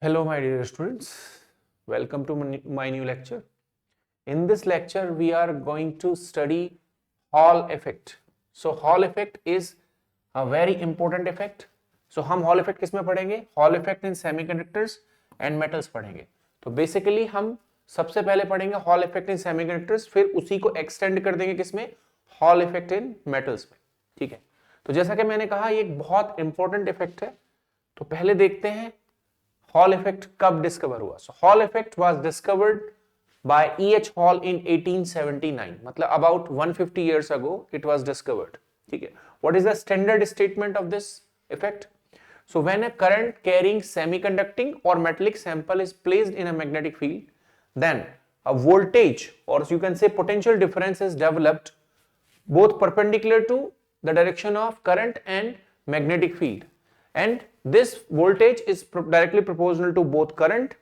Hello my dear students, welcome to my new lecture. In this lecture we are going to study Hall effect. So Hall effect is a very important effect. So हम Hall effect किस में पढ़ेंगे? Hall effect in semiconductors and metals पढ़ेंगे. तो basically हम सबसे पहले पढ़ेंगे Hall effect in semiconductors, फिर उसी को extend कर देंगे किसमें? Hall effect in metals में. ठीक है. तो जैसा कि मैंने कहा ये एक बहुत important effect है. तो पहले देखते हैं Hall effect कब डिस्कवर हुआ? So Hall effect was discovered by E.H. Hall in 1879. मतलब about 150 years ago it was discovered. ठीक है. What is the standard statement of this effect? So when a current carrying semiconducting or metallic sample is placed in a magnetic field, then a voltage or you can say potential difference is developed both perpendicular to the direction of current and magnetic field. And this voltage is directly proportional to both current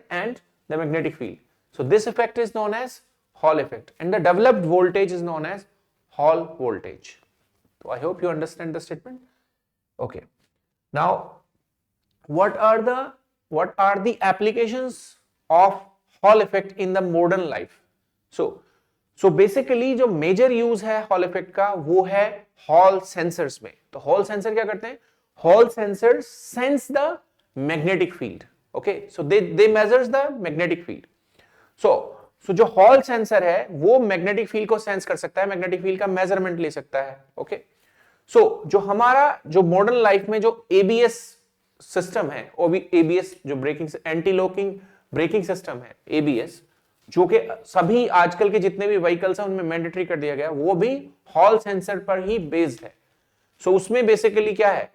and the magnetic field. So this effect is known as Hall effect, and the developed voltage is known as Hall voltage. So I hope you understand the statement. Okay. Now, what are the applications of Hall effect in the modern life? So basically जो major use है hall effect का वो है hall sensors में. तो hall sensor क्या करते हैं? Hall sensor sense the magnetic field. Okay, so they measures the magnetic field. So जो हॉल सेंसर है वो मैग्नेटिक फील्ड को सेंस कर सकता है, मैग्नेटिक फील्ड का मेजरमेंट ले सकता है. ओके, सो जो हमारा जो मॉडर्न लाइफ में जो एबीएस सिस्टम है, एबीएस जो braking anti locking braking system है, एबीएस, जो कि सभी आजकल के जितने भी व्हीकल्स हैं उनमें मैंडेटरी कर दिया गया, वो भी हॉल सेंसर पर ही बेस्ड है. सो उसमें बेसिकली क्या है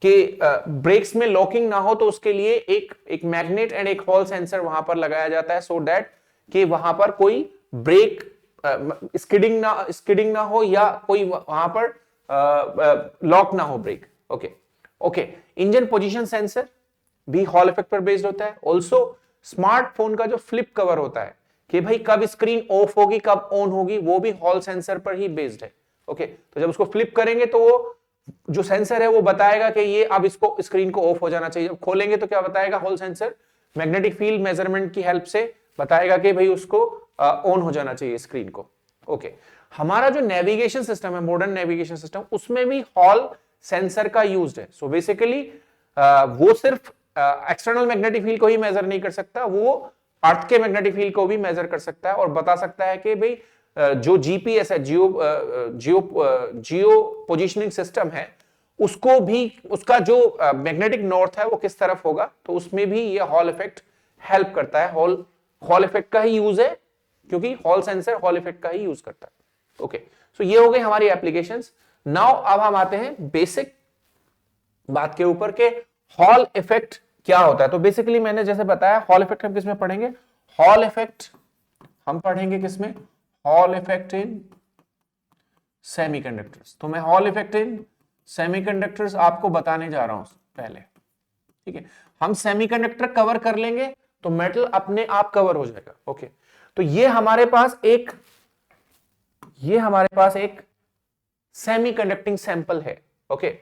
कि ब्रेक्स में लॉकिंग ना हो तो उसके लिए एक मैग्नेट एंड एक हॉल सेंसर वहां पर लगाया जाता है, सो दैट कि वहां पर कोई ब्रेक स्किडिंग ना हो या कोई वहां पर लॉक ना हो brake. Okay, engine position sensor भी हॉल इफेक्ट पर बेस्ड होता है. ऑल्सो स्मार्टफोन का जो फ्लिप कवर होता है कि भाई कब स्क्रीन ऑफ होगी कब ऑन होगी, वो भी हॉल सेंसर पर ही बेस्ड है. ओके, तो जब उसको फ्लिप करेंगे तो वो जो सेंसर है वो बताएगा कि ये अब इसको स्क्रीन को ऑफ हो जाना चाहिए. जब खोलेंगे तो क्या बताएगा? Hall sensor magnetic field measurement की हेल्प से बताएगा कि भाई उसको ऑन हो जाना चाहिए स्क्रीन को. ओके, हमारा जो नेविगेशन सिस्टम है, मॉडर्न नेविगेशन सिस्टम, उसमें भी हॉल सेंसर का यूज्ड है. सो बेसिकली वो सिर्फ एक्सटर्नल मैग्नेटिक फील्ड को ही मेजर नहीं कर सकता, वो अर्थ के मैग्नेटिक फील्ड को भी मेजर कर सकता है और बता सकता है कि भाई जो जीपीएस है, जियो पोजीशनिंग सिस्टम है, उसको भी उसका जो मैग्नेटिक नॉर्थ है वो किस तरफ होगा. तो उसमें भी ये हॉल इफेक्ट हेल्प करता है. हॉल इफेक्ट का ही यूज है क्योंकि हॉल सेंसर हॉल इफेक्ट का ही यूज करता है. ओके, सो ये हो गई हमारी एप्लीकेशंस. नाउ अब हम आते हैं बेसिक बात के ऊपर के हॉल इफेक्ट क्या होता है. तो बेसिकली मैंने जैसे बताया हॉल इफेक्ट हम किसमें पढ़ेंगे? हॉल इफेक्ट हम पढ़ेंगे किसमें? Hall effect in semiconductors. तो मैं हॉल इफेक्ट इन सेमीकंडक्टर्स आपको बताने जा रहा हूं पहले. ठीक है, हम सेमीकंडक्टर कवर कर लेंगे तो मेटल अपने आप कवर हो जाएगा. ओके, तो ये हमारे पास एक सेमीकंडक्टिंग सैंपल है. ओके,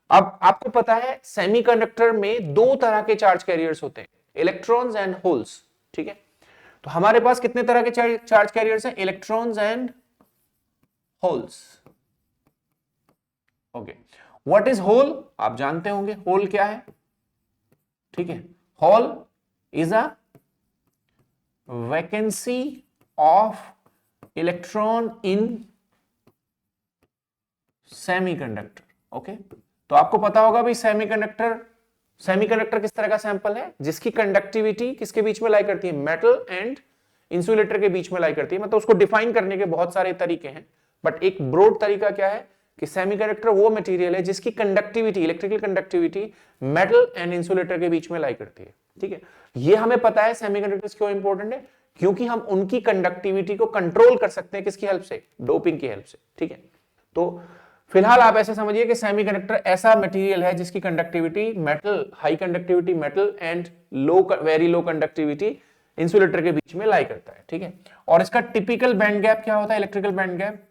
अब आपको पता है सेमीकंडक्टर में दो तरह के चार्ज कैरियर्स होते हैं, इलेक्ट्रॉन्स एंड होल्स. ठीक है, तो हमारे पास कितने तरह के चार्ज कैरियर्स हैं? Electrons and holes. Okay, what is hole? आप जानते होंगे होल क्या है. ठीक है, hole is a vacancy of electron in semiconductor. Okay, तो आपको पता होगा भाई सेमीकंडक्टर किस तरह का सैंपल है जिसकी कंडक्टिविटी किसके बीच में लाई करती है? मेटल एंड इंसुलेटर के बीच में लाई करती है. मतलब उसको डिफाइन करने के बहुत सारे तरीके हैं, बट एक ब्रॉड तरीका क्या है कि सेमीकंडक्टर वो मटेरियल है जिसकी conductivity, electrical conductivity metal and insulator के बीच में लाई करती है. ठीक है, ये हमें पता है सेमीकंडक्टर्स क्यों इंपॉर्टेंट है, क्योंकि हम उनकी कंडक्टिविटी को कंट्रोल कर सकते हैं किसकी हेल्प से? डोपिंग की हेल्प से. ठीक है, तो फिलहाल आप ऐसे समझिए कि सेमीकंडक्टर ऐसा मटेरियल है जिसकी conductivity metal, high conductivity metal and very low conductivity insulator के बीच में लाई करता है. ठीक है, और इसका टिपिकल बैंड गैप क्या होता है? इलेक्ट्रिकल बैंड गैप,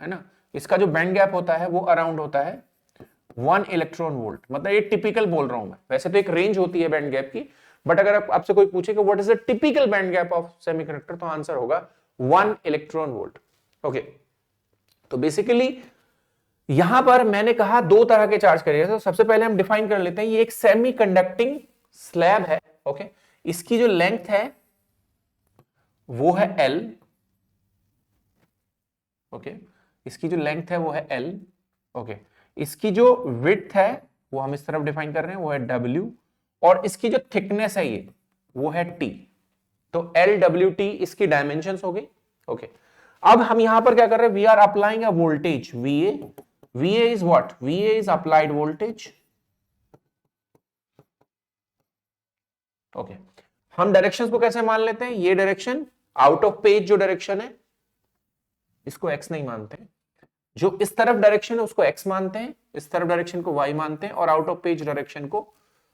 है ना. इसका जो बैंड गैप होता है वो अराउंड होता है 1 इलेक्ट्रॉन वोल्ट, मतलब ये टिपिकल बोल रहा हूं मैं, वैसे तो एक रेंज होती है बैंड गैप की, बट अगर आपसे कोई पूछे कि what is the typical band gap of semiconductor, तो आंसर होगा 1 इलेक्ट्रॉन वोल्ट। ओके, तो बेसिकली यहां पर मैंने कहा दो तरह के चार्ज कैरियर, तो सबसे पहले हम डिफाइन कर लेते हैं, ये एक सेमी कंडक्टिंग स्लैब है। ओके, इसकी जो लेंथ है वो है L। ओके, इसकी जो लेंथ है वो है L। ओके, इसकी जो विड्थ है वो हम इस तरफ डिफाइन कर रहे हैं, वो है W, और इसकी जो थिकनेस है ये वो है T। तो LWT इसकी डायमेंशंस हो गई। ओके, अब हम यहां पर क्या कर रहे हैं, we are applying a voltage VA। VA is what? VA is applied voltage। Okay, हम डायरेक्शंस को कैसे मान लेते हैं, ये डायरेक्शन आउट ऑफ पेज जो डायरेक्शन है इसको x नहीं मानते, जो इस तरफ डायरेक्शन है उसको x मानते हैं, इस तरफ डायरेक्शन को y मानते हैं, और आउट ऑफ पेज डायरेक्शन को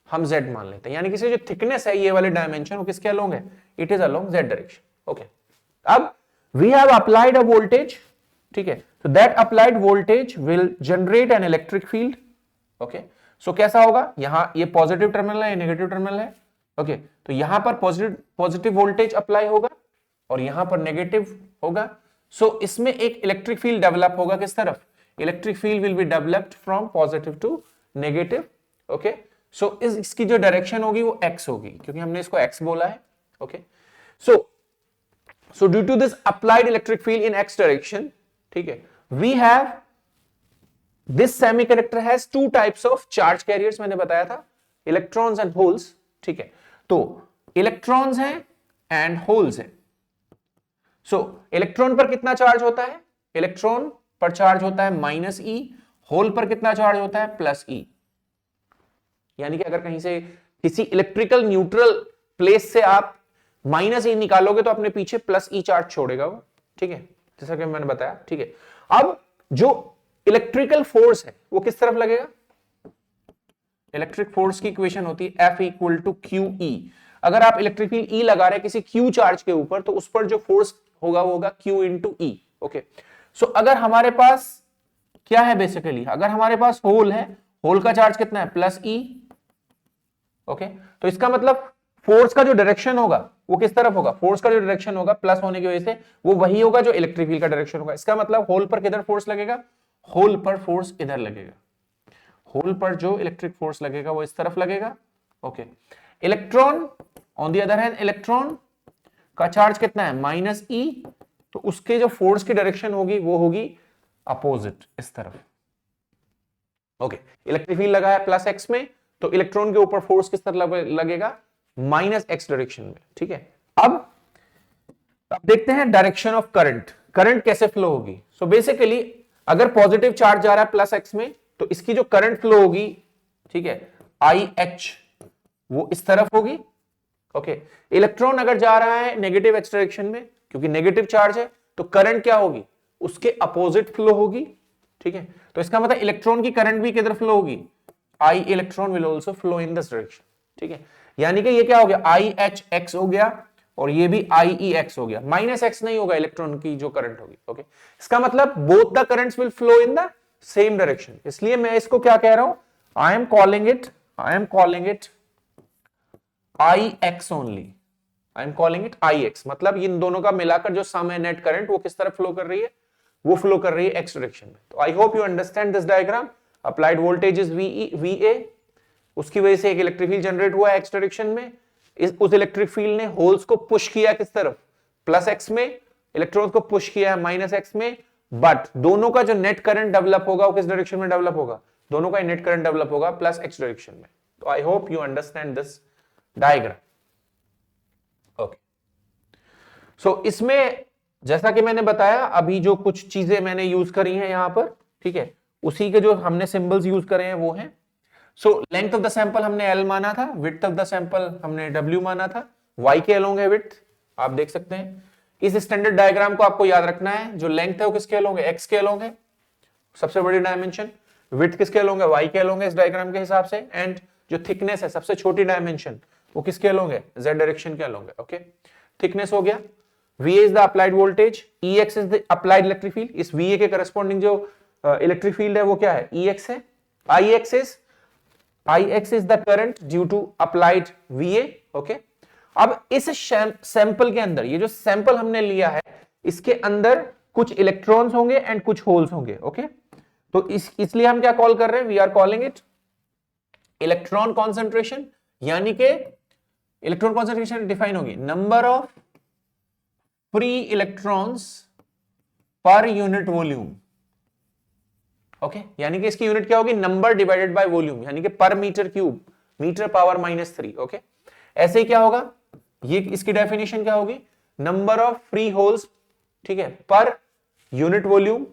हम z मान लेते हैं। यानी कि जो थिकनेस है ये वाले डायमेंशन वो किसके अलोंग है, it is along z direction. Okay, अब we have applied a voltage, ठीक है, तो that applied voltage will generate an electric field. Okay, so कैसा होगा, यहां ये पॉजिटिव टर्मिनल है, ये नेगेटिव टर्मिनल है। ओके, तो यहां पर पॉजिटिव वोल्टेज अप्लाई होगा और यहां पर नेगेटिव होगा। सो इसमें एक इलेक्ट्रिक फील्ड डेवलप होगा, किस तरफ, electric field will be developed from positive to negative. Okay, so इसकी जो डायरेक्शन होगी वो x होगी, क्योंकि हमने इसको x बोला है। Okay, so due to this applied electric field in x direction, ठीक है, we have this semiconductor has two types of charge carriers, मैंने बताया था, electrons and holes। ठीक है, तो electrons हैं and holes हैं। सो इलेक्ट्रॉन पर कितना चार्ज होता है, इलेक्ट्रॉन पर चार्ज होता है -e, होल पर कितना चार्ज होता है +e। यानी कि अगर कहीं से किसी इलेक्ट्रिकल न्यूट्रल प्लेस से आप -e निकालोगे तो अपने पीछे +e चार्ज छोड़ेगा वो, ठीक है, जैसा कि मैंने बताया। ठीक है, अब जो इलेक्ट्रिकल फोर्स है वो किस तरफ लगेगा, इलेक्ट्रिक फोर्स की इक्वेशन होती है F = QE। अगर आप इलेक्ट्रिक फील्ड E लगा रहे हैं किसी Q चार्ज के ऊपर, तो उस पर जो फोर्स होगा वो होगा Q × E। ओके, सो अगर हमारे पास क्या है, बेसिकली अगर हमारे पास होल है, होल का चार्ज कितना है +E। ओके, तो इसका मतलब फोर्स का जो डायरेक्शन होगा वो किस तरफ होगा, फोर्स का जो डायरेक्शन होगा प्लस होने की वजह से वो वही होगा जो इलेक्ट्रिक फील्ड का डायरेक्शन होगा। इसका मतलब होल पर किधर फोर्स लगेगा, होल पर फोर्स इधर लगेगा, होल पर जो इलेक्ट्रिक फोर्स लगेगा वो इस तरफ लगेगा। Okay, electron on the other hand, electron का चार्ज कितना है -e, तो उसके जो फोर्स की डायरेक्शन होगी वो होगी अपोजिट, इस तरफ। ओके, इलेक्ट्रिक फील्ड लगा है +x में, तो इलेक्ट्रॉन के ऊपर फोर्स किस तरफ लगेगा, -x डायरेक्शन में। ठीक है, अब देखते हैं डायरेक्शन ऑफ करंट, करंट कैसे फ्लो होगी। सो बेसिकली अगर पॉजिटिव चार्ज जा रहा है +x में, तो इसकी जो करंट फ्लो होगी, ठीक है, IH, वो इस तरफ होगी। ओके, इलेक्ट्रॉन अगर जा रहा है नेगेटिव x डायरेक्शन में, क्योंकि नेगेटिव चार्ज है, तो करंट क्या होगी, उसके अपोजिट फ्लो होगी। ठीक है, तो इसका मतलब इलेक्ट्रॉन की करंट भी किधर फ्लो होगी, I electron will also flow in this direction. ठीक है, यानी कि ये क्या हो गया, IHX हो गया और ये भी IEX हो गया, -x नहीं होगा इलेक्ट्रॉन की जो करंट होगी। ओके, इसका मतलब both the currents will flow in the same direction, इसलिए मैं इसको क्या कह रहा हूं, I am calling it IX only, I am calling it IX, मतलब इन दोनों का मिलाकर जो सम है नेट करंट वो किस तरफ फ्लो कर रही है, वो फ्लो कर रही है x डायरेक्शन में। तो I hope you understand this diagram. Applied voltage is VA, उसकी वजह से एक इलेक्ट्रिक फील्ड जनरेट हुआ है x डायरेक्शन में, उस इलेक्ट्रिक फील्ड ने होल्स को पुश किया किस तरफ, +x में, इलेक्ट्रॉन्स को पुश किया है -x में, बट दोनों का जो नेट करंट डेवलप होगा वो किस डायरेक्शन में डेवलप होगा, दोनों का नेट करंट डेवलप होगा +x डायरेक्शन में। तो I hope you understand this diagram. Okay, so इसमें जैसा कि मैंने बताया अभी जो कुछ चीजें मैंने यूज करी हैं यहां पर, ठीक है, उसी के जो हमने सिंबल्स यूज करे हैं वो हैं। So length of the sample हमने L माना था, विड्थ ऑफ द सैंपल हमने W माना था, Y के अलोंग है विड्थ, आप देख सकते हैं। इस स्टैंडर्ड डायग्राम को आपको याद रखना है, जो लेंथ है वो किसके अलोंग है, X के अलोंग है, सबसे बड़ी डायमेंशन, विड्थ किसके अलोंग है, Y के अलोंग है इस डायग्राम के हिसाब से, एंड जो थिकनेस है सबसे छोटी डायमेंशन वो किसके अलोंग है, Z डायरेक्शन के अलोंग है। ओके, थिकनेस हो गया, VA is the applied voltage, EX is the applied electric field, इस VA के करस्पॉन्डिंग जो इलेक्ट्रिक फील्ड है वो क्या है, EX है। Ix is the current due to applied VA. Okay, अब इस सैंपल के अंदर, ये जो सैंपल हमने लिया है, इसके अंदर कुछ इलेक्ट्रॉन्स होंगे एंड कुछ होल्स होंगे. ओके, तो इसलिए हम क्या कॉल कर रहे हैं, we are calling it electron concentration. यानी कि इलेक्ट्रॉन कॉन्सेंट्रेशन डिफाइन होगी number of free electrons per unit volume. Okay, यानी कि इसकी यूनिट क्या होगी, नंबर डिवाइडेड बाय वॉल्यूम, यानी कि per meter cube, meter power -3. Okay, ऐसे ही क्या होगा, ये इसकी डेफिनेशन क्या होगी, नंबर ऑफ फ्री होल्स, ठीक है, पर unit volume.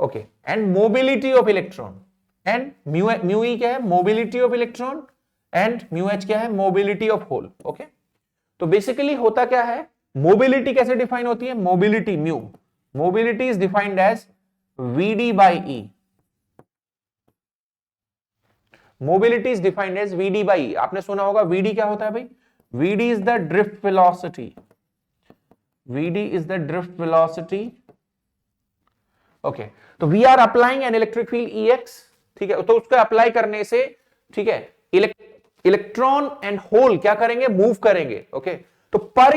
Okay, and mobility of electron, and mu E क्या है, mobility of electron, and mu H क्या है, मोबिलिटी ऑफ होल. ओके, तो बेसिकली होता क्या है, मोबिलिटी कैसे डिफाइन होती है, mobility mobility is defined as VD by E. Mobility is defined as VD by E. आपने सुना होगा VD क्या होता है भाई, VD is the drift velocity. VD is the drift velocity. Okay, तो we are applying an electric field EX. ठीक है, तो उसको अप्लाई करने से, ठीक है, इलेक्ट्रॉन एंड होल क्या करेंगे, मूव करेंगे. ओके, तो पर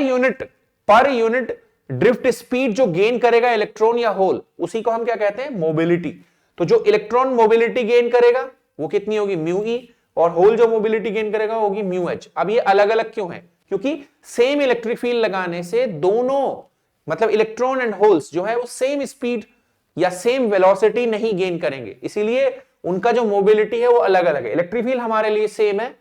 यूनिट ड्रिफ्ट स्पीड जो गेन करेगा इलेक्ट्रॉन या होल, उसी को हम क्या कहते हैं, मोबिलिटी. तो जो इलेक्ट्रॉन मोबिलिटी गेन करेगा वो कितनी होगी, म्यू ई, और होल जो मोबिलिटी गेन करेगा होगी म्यू एच. अब ये अलग अलग क्यों है, क्योंकि सेम इलेक्ट्रिक फील्ड लगाने से दोनों, मतलब इलेक्ट्रॉन एंड होल्स जो है वो सेम स्पीड या सेम वेलोसिटी नहीं गेन करेंगे, इसीलिए उनका जो मोबिलिटी है वो अलग अलग है. इलेक्ट्रिक फील्ड हमारे लिए सेम है,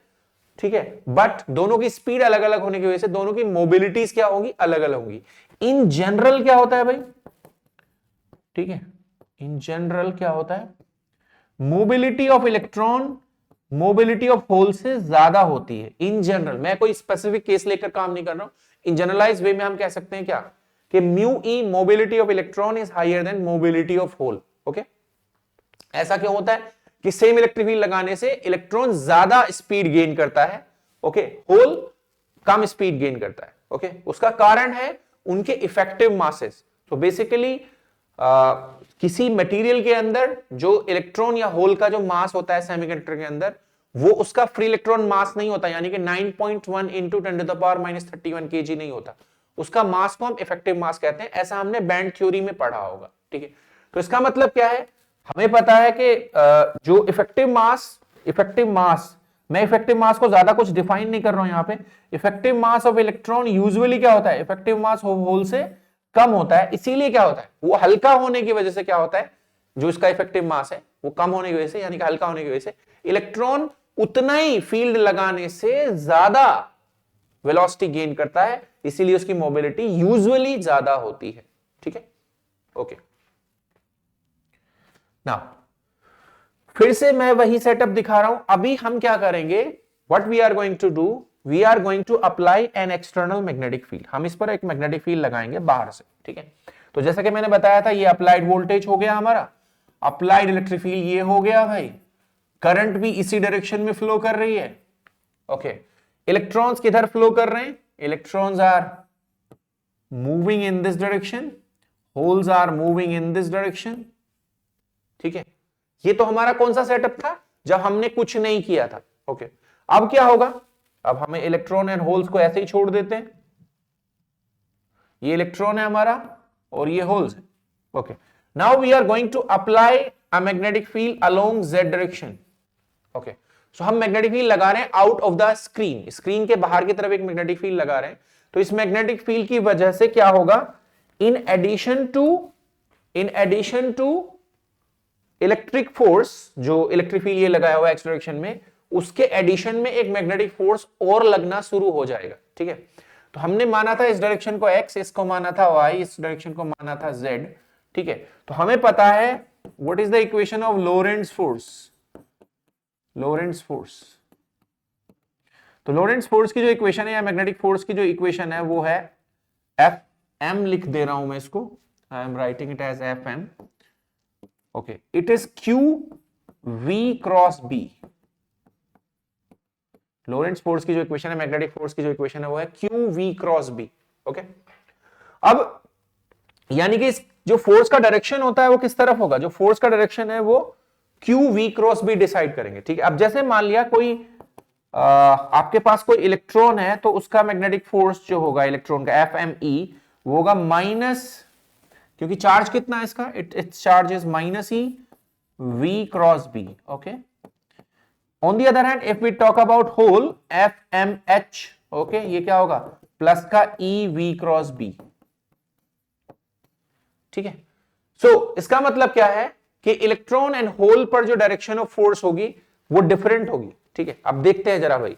ठीक है, बट दोनों की स्पीड अलग अलग होने की वजह से दोनों की मोबिलिटीज क्या होगी, अलग अलग होंगी. इन जनरल क्या होता है भाई, ठीक है, इन जनरल क्या होता है, mobility of electron mobility of hole से ज्यादा होती है. इन जनरल, मैं कोई स्पेसिफिक केस लेकर काम नहीं कर रहा हूं, इन जनरलाइज वे में हम कह सकते हैं क्या, कि mu e mobility of electron is higher than mobility of hole. Okay, ऐसा क्यों होता है कि सेम इलेक्ट्रिक फील्ड लगाने से इलेक्ट्रॉन ज्यादा स्पीड गेन करता है, ओके, होल कम स्पीड गेन करता है. ओके, उसका कारण है उनके इफेक्टिव मासेस. तो बेसिकली किसी मटेरियल के अंदर जो इलेक्ट्रॉन या होल का जो मास होता है सेमीकंडक्टर के अंदर, वो उसका फ्री इलेक्ट्रॉन मास नहीं होता, यानी कि 9.1 इंटू 10⁻³ kg नहीं होता, उसका मास को हम इफेक्टिव मास कहते हैं. ऐसा हमने बैंड थ्योरी में पढ़ा होगा. ठीक है, तो इसका मतलब क्या है, हमें पता है कि जो इफेक्टिव मास, मैं इफेक्टिव मास को ज्यादा कुछ डिफाइन नहीं कर रहा हूं यहां पे. Effective mass of electron usually क्या होता है, इफेक्टिव मास ऑफ होल से कम होता है. इसीलिए क्या होता है, वो हल्का होने की वजह से क्या होता है, जो इसका इफेक्टिव मास है वो कम होने की वजह से, यानी कि हल्का होने की वजह से इलेक्ट्रॉन उतना ही फील्ड लगाने से ज्यादा वेलोसिटी गेन करता है, इसीलिए उसकी मोबिलिटी यूजुअली ज्यादा होती है. ठीक है, ओके. नाउ फिर से मैं वही सेटअप दिखा रहा हूं. अभी हम क्या करेंगे, what we are going to do, we are going to apply an external magnetic field. हम इस पर एक मैग्नेटिक फील्ड लगाएंगे बाहर से. ठीक है, तो जैसा कि मैंने बताया था, ये अप्लाइड वोल्टेज हो गया हमारा, अप्लाइड इलेक्ट्रिक फील्ड ये हो गया भाई, करंट भी इसी डायरेक्शन में फ्लो कर रही है. ओके, इलेक्ट्रॉन्स किधर फ्लो कर रहे हैं, electrons are moving in this direction, holes are moving in this direction. ठीक है, ये तो हमारा कौन सा सेटअप था, जब हमने कुछ नहीं किया था. ओके, अब क्या होगा, अब हमें इलेक्ट्रॉन एंड होल्स को ऐसे ही छोड़ देते हैं. ये इलेक्ट्रॉन है हमारा और ये होल्स है. Okay, now we are going to apply a magnetic field along Z direction. Okay, so हम मैग्नेटिक फील्ड लगा रहे हैं out of the screen, screen के बाहर की तरफ एक मैग्नेटिक फील्ड लगा रहे हैं. तो इस मैग्नेटिक फील्ड की वजह से क्या होगा, in addition to electric force, जो इलेक्ट्रिक फील्ड ये लगाया हुआ है एक्स डायरेक्शन में, उसके एडिशन में एक मैग्नेटिक फोर्स और लगना शुरू हो जाएगा. ठीक है, तो हमने माना था इस डायरेक्शन को x, इसको माना था y, इस डायरेक्शन को माना था z. ठीक है, तो हमें पता है what is the equation of Lorentz force. तो लोरेंट्ज फोर्स की जो इक्वेशन है, या मैग्नेटिक फोर्स की जो इक्वेशन है, वो है Fm, लिख दे रहा हूं मैं इसको, I am writing it as Fm. Okay, it is Q V cross B. Lorentz force की जो इक्वेशन है, मैग्नेटिक फोर्स की जो इक्वेशन है, वो है Q V cross B. Okay, अब यानी कि जो फोर्स का डायरेक्शन होता है वो किस तरफ होगा, जो फोर्स का डायरेक्शन है वो q v cross b decide करेंगे, ठीक है। अब जैसे मान लिया कोई आपके पास कोई इलेक्ट्रॉन है, तो उसका मैग्नेटिक फोर्स जो होगा इलेक्ट्रॉन का एफ एम ई, वो होगा माइनस, क्योंकि चार्ज कितना है इसका, it's charge is minus e v cross b, okay. On the other hand if we talk about hole, f m h, okay, ये क्या होगा, प्लस का ई वी क्रॉस बी, ठीक है। सो इसका मतलब क्या है कि इलेक्ट्रॉन एंड होल पर जो डायरेक्शन ऑफ फोर्स होगी वो डिफरेंट होगी, ठीक है। अब देखते हैं जरा भाई,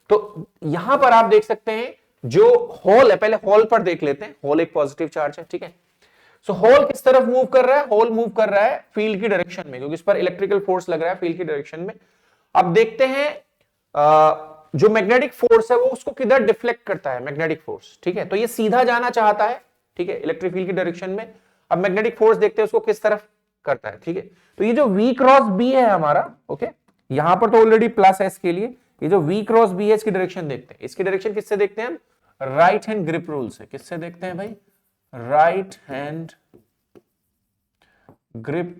तो यहां पर आप देख सकते हैं जो होल है, पहले होल पर देख लेते हैं। होल एक पॉजिटिव चार्ज है, ठीक है। सो होल किस तरफ मूव कर रहा है, होल मूव कर रहा है फील्ड की डायरेक्शन में, क्योंकि इस पर इलेक्ट्रिकल फोर्स लग रहा है फील्ड की डायरेक्शन में। अब देखते हैं जो मैग्नेटिक फोर्स है वो उसको किधर डिफ्लेक्ट करता है, मैग्नेटिक फोर्स, ठीक है। तो ये सीधा जाना चाहता है, ठीक है, इलेक्ट्रिक फील्ड की डायरेक्शन में। अब मैग्नेटिक फोर्स देखते हैं उसको किस तरफ करता है, ठीक है। तो ये जो V क्रॉस B है हमारा, ओके, यहां पर तो ऑलरेडी प्लस है इसके लिए, ये जो V क्रॉस B है इसकी डायरेक्शन देखते हैं। इसकी डायरेक्शन किससे देखते हैं हम, राइट हैंड ग्रिप रूल से। किससे देखते हैं भाई, राइट हैंड ग्रिप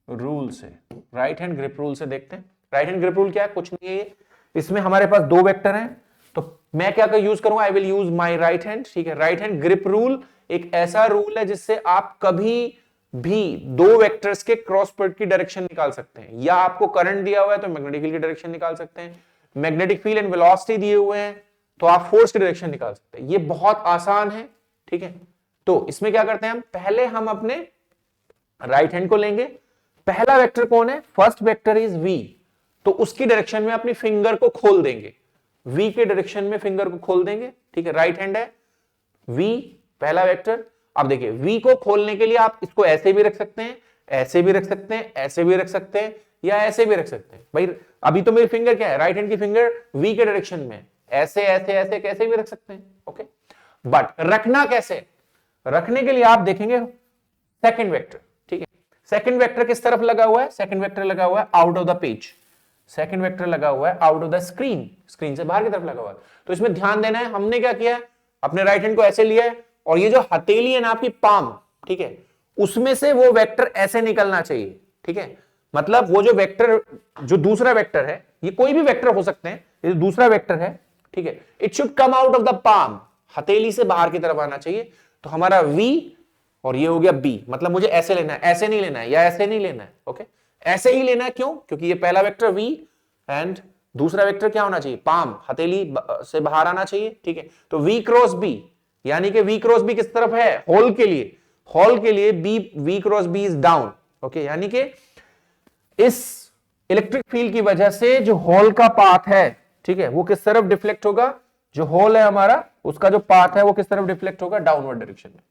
रूल से, राइट हैंड ग्रिप रूल से देखते हैं। राइट हैंड ग्रिप रूल क्या है, कुछ नहीं है, इसमें हमारे पास दो वेक्टर हैं, तो मैं क्या यूज करूंगा, I will use my right hand, ठीक है। राइट हैंड ग्रिप रूल एक ऐसा रूल है जिससे आप कभी भी दो वेक्टर्स के क्रॉस प्रोडक्ट की डायरेक्शन निकाल सकते हैं, या आपको करंट दिया हुआ है तो मैग्नेटिक फील्ड की डायरेक्शन निकाल सकते हैं, मैग्नेटिक फील्ड एंड वेलोसिटी दिए हुए हैं तो आप फोर्स की डायरेक्शन निकाल सकते हैं। ये बहुत आसान है, ठीक है। तो इसमें क्या करते हैं हम, पहले हम अपने राइट हैंड को लेंगे, पहला वेक्टर कौन है, फर्स्ट वेक्टर इज V, तो उसकी डायरेक्शन में अपनी फिंगर को खोल देंगे, V के डायरेक्शन में फिंगर को खोल देंगे, ठीक है। राइट हैंड है V पहला वेक्टर। अब देखिए V को खोलने के लिए आप इसको ऐसे भी रख सकते हैं, ऐसे भी रख सकते हैं, ऐसे भी रख सकते हैं, या ऐसे भी रख सकते हैं। भाई अभी तो मेरी फिंगर क्या है, राइट हैंड की फिंगर V के डायरेक्शन में, ऐसे ऐसे ऐसे कैसे भी रख सकते हैं, ओके। बट रखना कैसे, रखने के लिए आप देखेंगे सेकंड वेक्टर, ठीक है। सेकंड वेक्टर किस तरफ लगा हुआ है, सेकंड वेक्टर लगा हुआ है out of the page, second vector लगा हुआ है out of the screen, screen से बाहर की तरफ लगा हुआ है। तो इसमें ध्यान देना है, हमने क्या किया है, अपने राइट हैंड को ऐसे लिया है, और ये जो हथेली है ना आपकी पाम, ठीक है, उसमें से वो वेक्टर ऐसे निकलना चाहिए, ठीक है। मतलब वो जो वेक्टर, जो दूसरा वेक्टर है, ये कोई भी वेक्टर हो सकते हैं, ये जो दूसरा वेक्टर है, ठीक है, it should come out of the palm, हथेली से बाहर की तरफ आना चाहिए। तो हमारा V और ये हो गया B, मतलब मुझे ऐसे लेना है, ऐसे नहीं लेना है, या ऐसे नहीं लेना है, ओके, ऐसे ही लेना है। क्यों, क्योंकि ये पहला वेक्टर V एंड दूसरा वेक्टर क्या होना चाहिए, पाम, हथेली से बाहर आना चाहिए, ठीक है। तो V क्रॉस B, यानी कि V क्रॉस B किस तरफ है, होल के लिए, होल के लिए V cross B is down, okay. यानी कि इस इलेक्ट्रिक फील्ड की वजह से जो होल का पाथ है, ठीक है, वो किस तरफ डिफ्लेक्ट होगा, जो होल है हमारा उसका जो पाथ है वो किस तरफ डिफ्लेक्ट होगा, डाउनवर्ड डायरेक्शन में,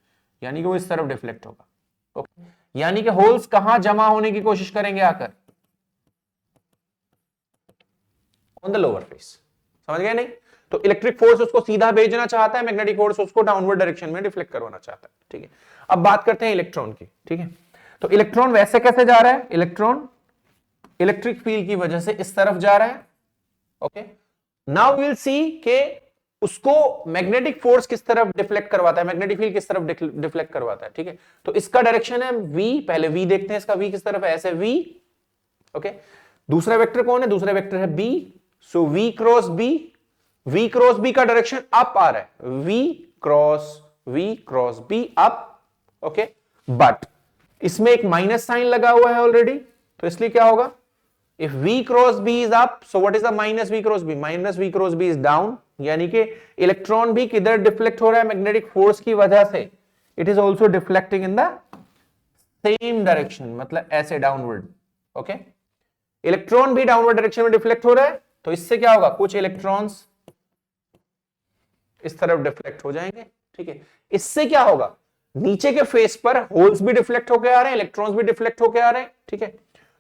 यानी कि वो इस तरफ डिफ्लेक्ट होगा, ओके। यानी कि होल्स कहां जमा होने की कोशिश करेंगे, आकर ऑन द लोअर फेस, समझ गए नहीं। तो इलेक्ट्रिक फोर्स उसको सीधा भेजना चाहता है, मैग्नेटिक फोर्स उसको डाउनवर्ड डायरेक्शन में डिफ्लेक्ट करवाना चाहता है, ठीक है। अब बात करते हैं इलेक्ट्रॉन की, ठीक है। तो इलेक्ट्रॉन वैसे कैसे जा रहा है, इलेक्ट्रॉन इलेक्ट्रिक फील्ड की वजह से इस तरफ जा रहा है, okay. Now we will see के उसको मैग्नेटिक फोर्स किस तरफ डिफ्लेक्ट करवाता है, मैग्नेटिक फील्ड किस तरफ डिफ्लेक्ट करवाता है, ठीक है। तो इसका डायरेक्शन है V, पहले V देखते हैं, इसका V किस तरफ है, ऐसे V, ओके। दूसरा वेक्टर कौन है, दूसरा वेक्टर है B, सो V cross B, V cross B का डायरेक्शन अप आ रहा है, V cross B up, okay. But इसमें एक माइनस साइन लगा हुआ है ऑलरेडी, तो इसलिए क्या होगा, if V cross B is up, so what is the minus V cross B, minus V cross B is down, यानी कि इलेक्ट्रॉन भी किधर डिफ्लेक्ट हो रहा है, मैग्नेटिक फोर्स की वजह से, it is also deflecting in the same direction, मतलब ऐसे डाउनवर्ड, ओके। इलेक्ट्रॉन भी डाउनवर्ड डायरेक्शन में डिफ्लेक्ट हो रहा है, तो इससे क्या होगा, कुछ इलेक्ट्रॉन्स इस तरफ डिफ्लेक्ट हो जाएंगे, ठीक है। इससे क्या होगा, नीचे के फेस पर होल्स भी डिफ्लेक्ट होकर आ रहे हैं, इलेक्ट्रॉन्स भी डिफ्लेक्ट होकर आ रहे हैं, ठीक है।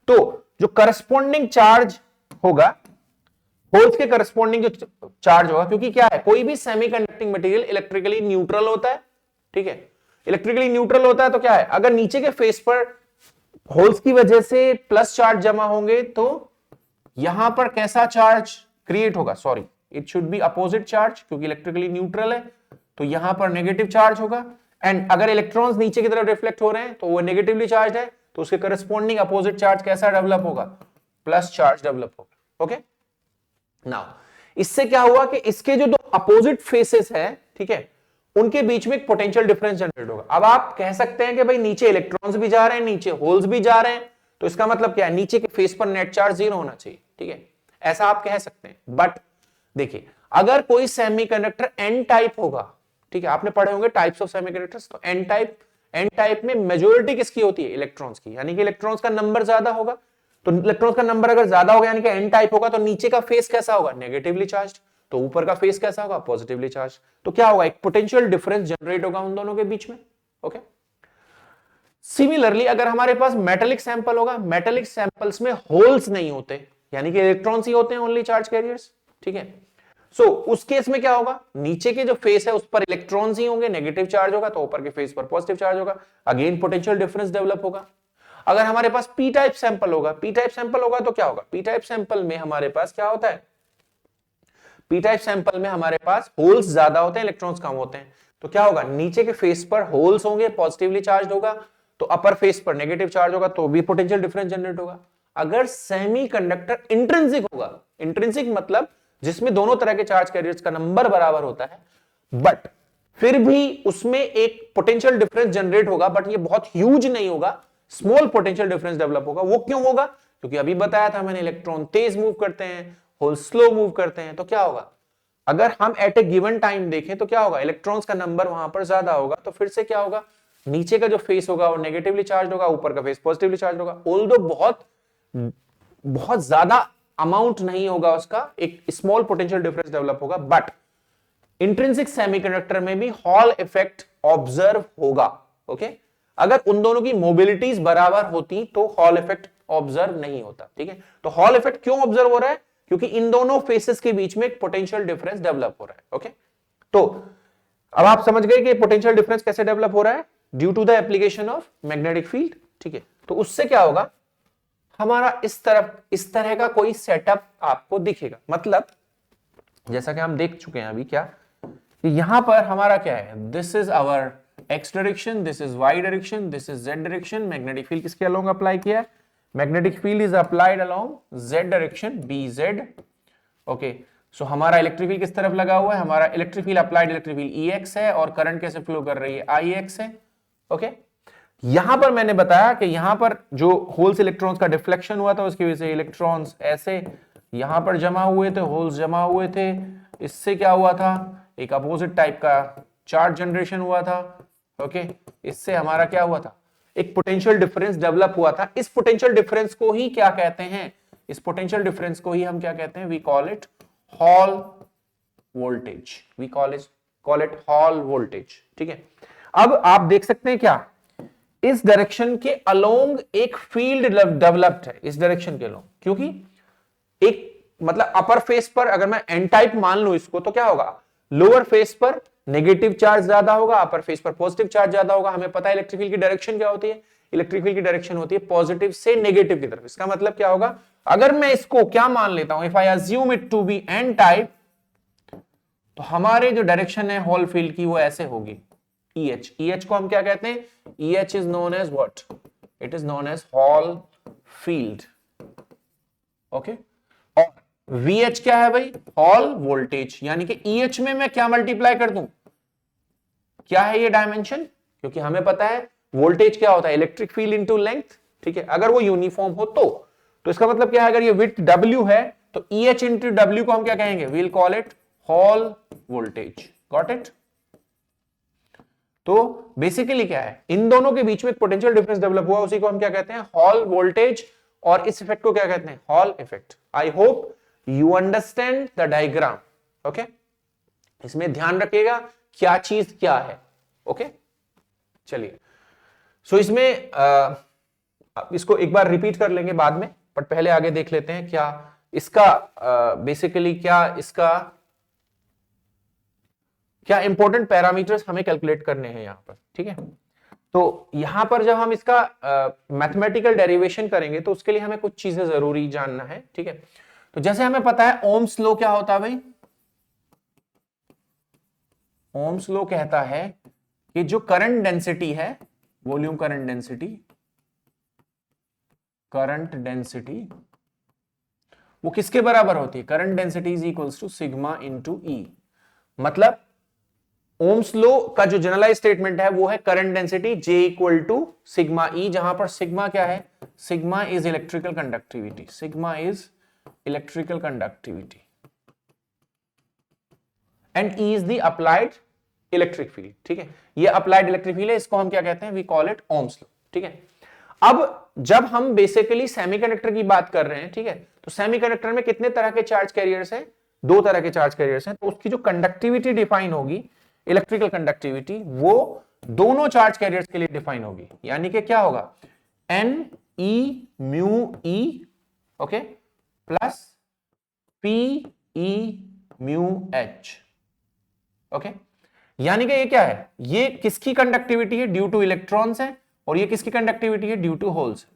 तो जो करस्पॉन्डिंग चार्ज होगा, होल्स के करस्पॉन्डिंग जो चार्ज होगा, क्योंकि क्या है, कोई भी सेमीकंडक्टिंग मटेरियल इलेक्ट्रिकली न्यूट्रल होता है, ठीक है। इलेक्ट्रिकली न्यूट्रल होता है तो क्या है, अगर नीचे के फेस पर होल्स की वजह से प्लस चार्ज जमा होंगे, तो यहां पर कैसा चार्ज क्रिएट होगा, sorry it should be opposite charge, क्योंकि इलेक्ट्रिकली न्यूट्रल है, तो यहां पर नेगेटिव चार्ज होगा। एंड अगर इलेक्ट्रॉन्स नीचे की तरफ रिफ्लेक्ट हो रहे हैं तो वो नेगेटिवली चार्ज है, तो उसके करस्पॉन्डिंग अपोजिट चार्ज कैसा डेवलप होगा, प्लस चार्ज डेवलप होगा। ओके, नाउ इससे क्या हुआ कि इसके जो दो अपोजिट फेसेस है, ठीक है, उनके बीच में एक पोटेंशियल डिफरेंस जनरेट होगा। अब आप कह सकते हैं कि भाई नीचे इलेक्ट्रॉन्स भी जा रहे हैं, नीचे होल्स भी जा रहे हैं, तो इसका मतलब क्या है, नीचे के फेस पर नेट चार्ज 0 होना चाहिए, ठीक है, ऐसा आप कह सकते हैं। बट देखिए, अगर कोई सेमीकंडक्टर एन टाइप होगा, ठीक है, आपने पढ़े होंगे टाइप्स ऑफ सेमीकंडक्टर्स, तो एन टाइप में मेजोरिटी किसकी होती है, इलेक्ट्रॉन्स की, यानी कि इलेक्ट्रॉन्स का नंबर ज्यादा होगा। तो इलेक्ट्रॉन्स का नंबर अगर ज्यादा होगा यानी कि एन टाइप होगा, तो नीचे का फेस कैसा होगा, नेगेटिवली चार्ज, तो ऊपर का फेस कैसा होगा, पॉजिटिवली चार्ज। तो क्या होगा, एक पोटेंशियल डिफरेंस जनरेट होगा उन दोनों के बीच में। ओके, सिमिलरली अगर हमारे पास मेटेलिक सैंपल होगा, मेटेलिक सैंपल्स में होल्स नहीं होते, यानी कि इलेक्ट्रॉन्स ही होते हैं, ओनली चार्ज कैरियर्स, ठीक है। सो उस केस में क्या होगा, नीचे के जो फेस है उस पर इलेक्ट्रॉन्स ही होंगे, नेगेटिव चार्ज होगा, तो ऊपर के फेस पर पॉजिटिव चार्ज होगा, अगेन पोटेंशियल डिफरेंस डेवलप होगा। अगर हमारे पास पी टाइप सैंपल होगा, पी टाइप सैंपल होगा तो क्या होगा, पी टाइप सैंपल में हमारे पास क्या होता है, पी टाइप सैंपल में हमारे पास होल्स ज्यादा होते हैं, इलेक्ट्रॉन्स कम होते हैं, तो क्या होगा, नीचे के फेस पर होल्स होंगे, पॉजिटिवली चार्ज होगा, तो अपर फेस पर नेगेटिव चार्ज होगा, तो भी पोटेंशियल डिफरेंस जनरेट होगा। अगर सेमीकंडक्टर इंट्रिंसिक होगा, इंट्रिंसिक मतलब जिसमें दोनों तरह के चार्ज कैरियर्स का नंबर बराबर होता है, बट फिर भी उसमें एक पोटेंशियल डिफरेंस जनरेट होगा, बट ये बहुत ह्यूज नहीं होगा, स्मॉल पोटेंशियल डिफरेंस डेवलप होगा। वो क्यों होगा, क्योंकि अभी बताया था मैंने, इलेक्ट्रॉन तेज मूव करते हैं, होल स्लो मूव करते हैं, तो क्या होगा, अगर हम एट ए गिवन टाइम देखें तो क्या होगा, इलेक्ट्रॉन्स का नंबर वहां पर ज्यादा होगा, तो फिर से क्या होगा, नीचे का जो फेस होगा वो नेगेटिवली चार्ज होगा, ऊपर का फेस पॉजिटिवली चार्ज होगा। ऑल्दो बहुत बहुत ज्यादा अमाउंट नहीं होगा उसका, एक स्मॉल पोटेंशियल डिफरेंस डेवलप होगा, बट इंट्रिंसिक सेमीकंडक्टर में भी हॉल इफेक्ट ऑब्जर्व होगा। ओके, अगर उन दोनों की मोबिलिटीज बराबर होती तो हॉल इफेक्ट ऑब्जर्व नहीं होता, ठीक है। तो हॉल इफेक्ट क्यों ऑब्जर्व हो रहा है, क्योंकि इन दोनों फेसेस के बीच में एक पोटेंशियल डिफरेंस डेवलप हो रहा है। ओके, तो अब आप समझ गए कि पोटेंशियल डिफरेंस कैसे डेवलप हो रहा है, due to the application of magnetic field, ठीक है। तो उससे क्या होगा, हमारा इस तरह का कोई सेटअप आपको दिखेगा, मतलब जैसा कि हम देख चुके हैं अभी, क्या यहां पर हमारा क्या है, this is our X direction, this is Y direction, this is Z direction. Magnetic field किसके अलोंग अप्लाई किया है, magnetic field is applied along Z direction, B Z. Okay, so हमारा इलेक्ट्रिक फील्ड किस तरफ लगा हुआ है, हमारा electric field applied electric field E X है, और करंट कैसे फ्लो कर रही है, आई एक्स है। ओके, यहां पर मैंने बताया कि यहां पर जो होल्स इलेक्ट्रॉन्स का डिफ्लेक्शन हुआ था, उसकी वजह से इलेक्ट्रॉन्स ऐसे यहां पर जमा हुए थे, होल्स जमा हुए थे, इससे क्या हुआ था, एक अपोजिट टाइप का चार्ज जनरेशन हुआ था। ओके, इससे हमारा क्या हुआ था, एक पोटेंशियल डिफरेंस डेवलप हुआ था। इस पोटेंशियल डिफरेंस को ही क्या कहते हैं, इस पोटेंशियल डिफरेंस को ही हम क्या कहते हैं, we call it Hall voltage, we call it Hall voltage, ठीक है। अब आप देख सकते हैं क्या, इस डायरेक्शन के अलोंग एक फील्ड डेवलप्ड है, इस डायरेक्शन के अलोंग, क्योंकि एक मतलब अपर फेस पर अगर मैं एन टाइप मान लूं इसको, तो क्या होगा, लोअर फेस पर नेगेटिव चार्ज ज्यादा होगा, अपर फेस पर पॉजिटिव चार्ज ज्यादा होगा। हमें पता है इलेक्ट्रिक फील्ड की डायरेक्शन क्या होती है, इलेक्ट्रिक फील्ड की डायरेक्शन होती है पॉजिटिव से नेगेटिव की तरफ। इसका मतलब क्या होगा, अगर मैं इसको क्या मान लेता हूं, if I assume it to be n type, तो हमारे जो डायरेक्शन है हॉल फील्ड की वो ऐसे होगी, EH, EH को हम क्या कहते हैं, EH is known as what, it is known as Hall field. Okay, और VH क्या है भाई, हॉल वोल्टेज, यानी कि EH में मैं क्या मल्टीप्लाई कर दूं, क्या है ये डायमेंशन, क्योंकि हमें पता है वोल्टेज क्या होता है, इलेक्ट्रिक फील्ड इनटू लेंथ, ठीक है। अगर वो यूनिफॉर्म हो तो इसका मतलब क्या है, अगर ये विड्थ W है तो EH इंटू W को हम क्या कहेंगे, we'll call it Hall voltage. Got it. तो बेसिकली क्या है, इन दोनों के बीच में एक पोटेंशियल डिफरेंस डेवलप हुआ, उसी को हम क्या कहते हैं, हॉल वोल्टेज, और इस इफेक्ट को क्या कहते हैं, hall effect. I hope you understand the diagram. Okay, इसमें ध्यान रखिएगा क्या चीज क्या है। ओके, चलिए, सो इसमें इसको एक बार रिपीट कर लेंगे बाद में, बट पहले आगे देख लेते हैं क्या इसका बेसिकली क्या इंपॉर्टेंट पैरामीटर्स हमें कैलकुलेट करने हैं यहां पर, ठीक है। तो यहां पर जब हम इसका मैथमेटिकल डेरिवेशन करेंगे तो उसके लिए हमें कुछ चीजें जरूरी जानना है, ठीक है। तो जैसे हमें पता है ओम्स लॉ क्या होता है भाई, ओम्स लॉ कहता है कि जो करंट डेंसिटी है, volume current density, current density वो किसके बराबर होती है? Current density is equals to sigma into E. मतलब ओम्स लॉ का जो जनरलाइज स्टेटमेंट है वो है current density J equal to sigma e, जहां पर सिग्मा क्या है? Sigma is electrical conductivity, sigma is electrical conductivity and e is the applied electric field. ठीक है, ये अप्लाइड इलेक्ट्रिक फील्ड है, इसको हम क्या कहते हैं? We call it Ohm's law. ठीक है, अब जब हम बेसिकली सेमीकंडक्टर की बात कर रहे हैं, ठीक है, तो सेमीकंडक्टर में कितने तरह के चार्ज कैरियर्स हैं? दो तरह के चार्ज कैरियर्स हैं। तो उसकी जो कंडक्टिविटी डिफाइन होगी, इलेक्ट्रिकल कंडक्टिविटी, वो दोनों चार्ज कैरियर्स के लिए डिफाइन होगी। यानी कि क्या होगा? N E mu E, okay, plus P E mu H. Okay, यानी कि ये क्या है? ये किसकी कंडक्टिविटी है? ड्यू टू इलेक्ट्रॉन्स है, और ये किसकी कंडक्टिविटी है? Due to holes.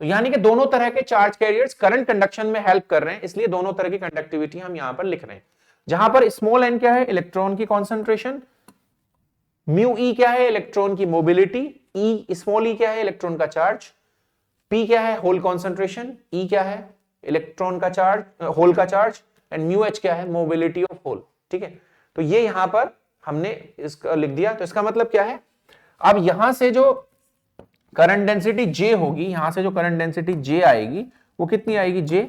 तो यानी कि दोनों तरह के चार्ज कैरियर्स करंट कंडक्शन में हेल्प कर रहे हैं, इसलिए दोनों तरह की कंडक्टिविटी हम यहां पर लिख रहे हैं। जहां पर स्मॉल एन क्या है? इलेक्ट्रॉन की कॉन्सेंट्रेशन, म्यू ई क्या है? इलेक्ट्रॉन की मोबिलिटी, ई स्मॉल ई क्या है? इलेक्ट्रॉन का चार्ज, पी क्या है? होल कॉन्सेंट्रेशन, ई क्या है? इलेक्ट्रॉन का चार्ज, होल का चार्ज, एंड म्यू एच क्या है? Mobility of hole. ठीक है, तो ये यहां पर हमने इसका लिख दिया। तो इसका मतलब क्या है? अब यहां से जो करंट डेंसिटी J होगी, यहां से जो करंट डेंसिटी J आएगी वो कितनी आएगी? J।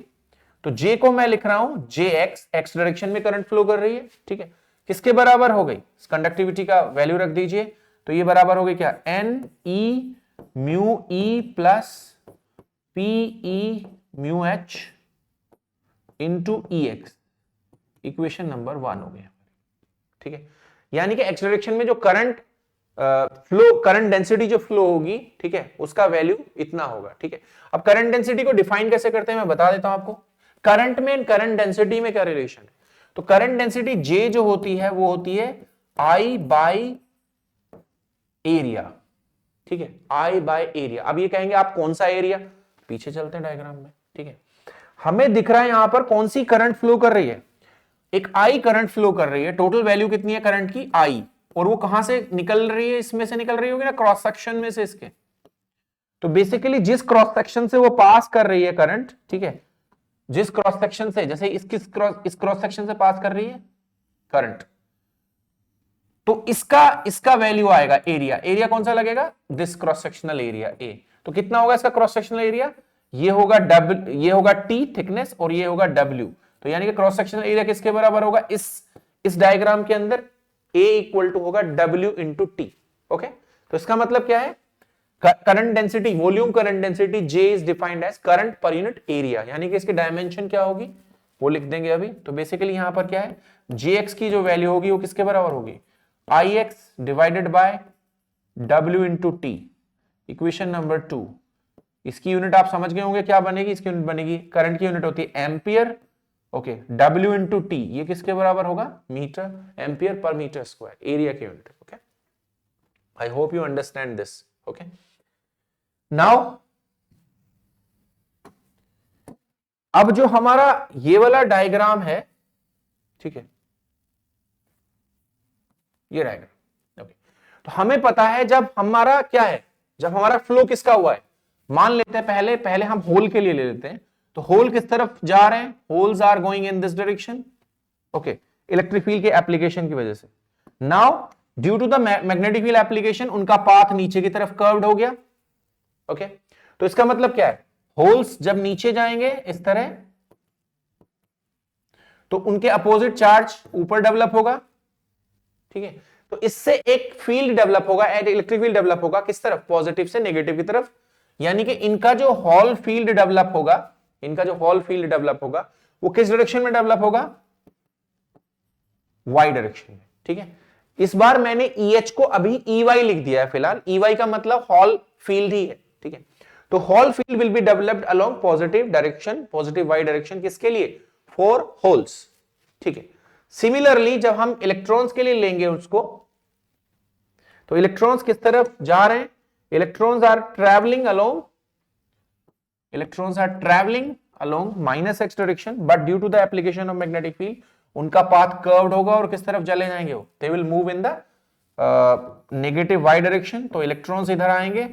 तो J को मैं लिख रहा हूं Jx, x डायरेक्शन में करंट फ्लो कर रही है। ठीक है, किसके बराबर हो गई? कंडक्टिविटी का वैल्यू रख दीजिए, तो ये बराबर हो गई क्या? N E mu E plus P E mu H into E X. Equation number 1 हो गया। ठीक है, यानी कि एक्स डायरेक्शन में जो करंट फ्लो, करंट डेंसिटी जो फ्लो होगी, ठीक है, उसका वैल्यू इतना होगा। ठीक है, अब करंट डेंसिटी को डिफाइन कैसे करते हैं मैं बता देता हूं आपको। करंट में करंट डेंसिटी में क्या रिलेशन है? तो करंट डेंसिटी J जो होती है वो होती है I बाई एरिया। ठीक है, I बाई एरिया। अब ये कहेंगे आप कौन सा एरिया? पीछे चलते हैं डायग्राम में। ठीक है, हमें दिख रहा है यहां पर कौन सी करंट फ्लो कर रही है? एक I करंट फ्लो कर रही है। टोटल वैल्यू कितनी है करंट की? I। और वो कहां से निकल रही है? इसमें से निकल रही होगी ना, क्रॉस सेक्शन में से इसके। तो बेसिकली जिस क्रॉस सेक्शन से वो पास कर रही है करंट, ठीक है, जिस क्रॉस सेक्शन से, जैसे इस क्रॉस सेक्शन से पास कर रही है करंट, तो इसका वैल्यू आएगा एरिया। एरिया कौन सा लगेगा? This cross sectional area A। तो कितना होगा इसका क्रॉस सेक्शनल एरिया? ये होगा W, ये होगा T थिकनेस, और ये होगा W। तो यानी कि क्रॉस सेक्शनल एरिया किसके बराबर होगा? इस डायग्राम के अंदर A इक्वल टू होगा W इंटू T। ओके, तो इसका मतलब क्या है? Current density, volume current density J is defined as current per unit area. यानी कि इसकी डायमेंशन क्या होगी वो लिख देंगे अभी। तो बेसिकली यहां पर क्या है? Jx की जो वैल्यू होगी वो किसके बराबर होगी? Ix divided by W into T। Equation number 2। इसकी यूनिट आप समझ गए होंगे क्या बनेगी? इसकी यूनिट बनेगी, करंट की यूनिट होती है ampere. Okay, W into T, ये किसके बराबर होगा? Metre, ampere per metre square, area की unit. Okay, I hope you understand this. Okay, now अब जो हमारा ये वाला डायग्राम है, ठीक है, ये डायग्राम। ओके, तो हमें पता है जब हमारा क्या है, जब हमारा फ्लो किसका हुआ है, मान लेते हैं पहले हम होल के लिए ले लेते हैं। तो होल किस तरफ जा रहे हैं? Holes are going in this direction. Okay, electric field के एप्लीकेशन की वजह से। Now due to the magnetic field application उनका पाथ नीचे की तरफ कर्व्ड हो गया। ओके, तो इसका मतलब क्या है? होल्स जब नीचे जाएंगे इस तरह, तो उनके अपोजिट चार्ज ऊपर डेवलप होगा। ठीक है, तो इससे एक फील्ड डेवलप होगा, इलेक्ट्रिक फील्ड डेवलप होगा। किस तरफ? पॉजिटिव से नेगेटिव की तरफ। यानी कि इनका जो हॉल फील्ड डेवलप होगा, इनका जो हॉल फील्ड डेवलप होगा वो किस डायरेक्शन में डेवलप होगा? वाई डायरेक्शन में। ठीक है, इस बार मैंने EH को अभी EY लिख दिया है फिलहाल। EY का मतलब हॉल फील्ड ही है। ठीक है, तो Hall field will be developed along positive direction, positive Y direction. किसके लिए? For holes. ठीक है, सिमिलरली जब हम इलेक्ट्रॉन्स के लिए लेंगे उसको, तो इलेक्ट्रॉन्स किस तरफ जा रहे हैं? Electrons are travelling along minus X direction, but due to the application of magnetic field उनका पाथ कर्व्ड होगा और किस तरफ चले जाएंगे? वो they will move in the negative Y direction. तो इलेक्ट्रॉन्स इधर आएंगे,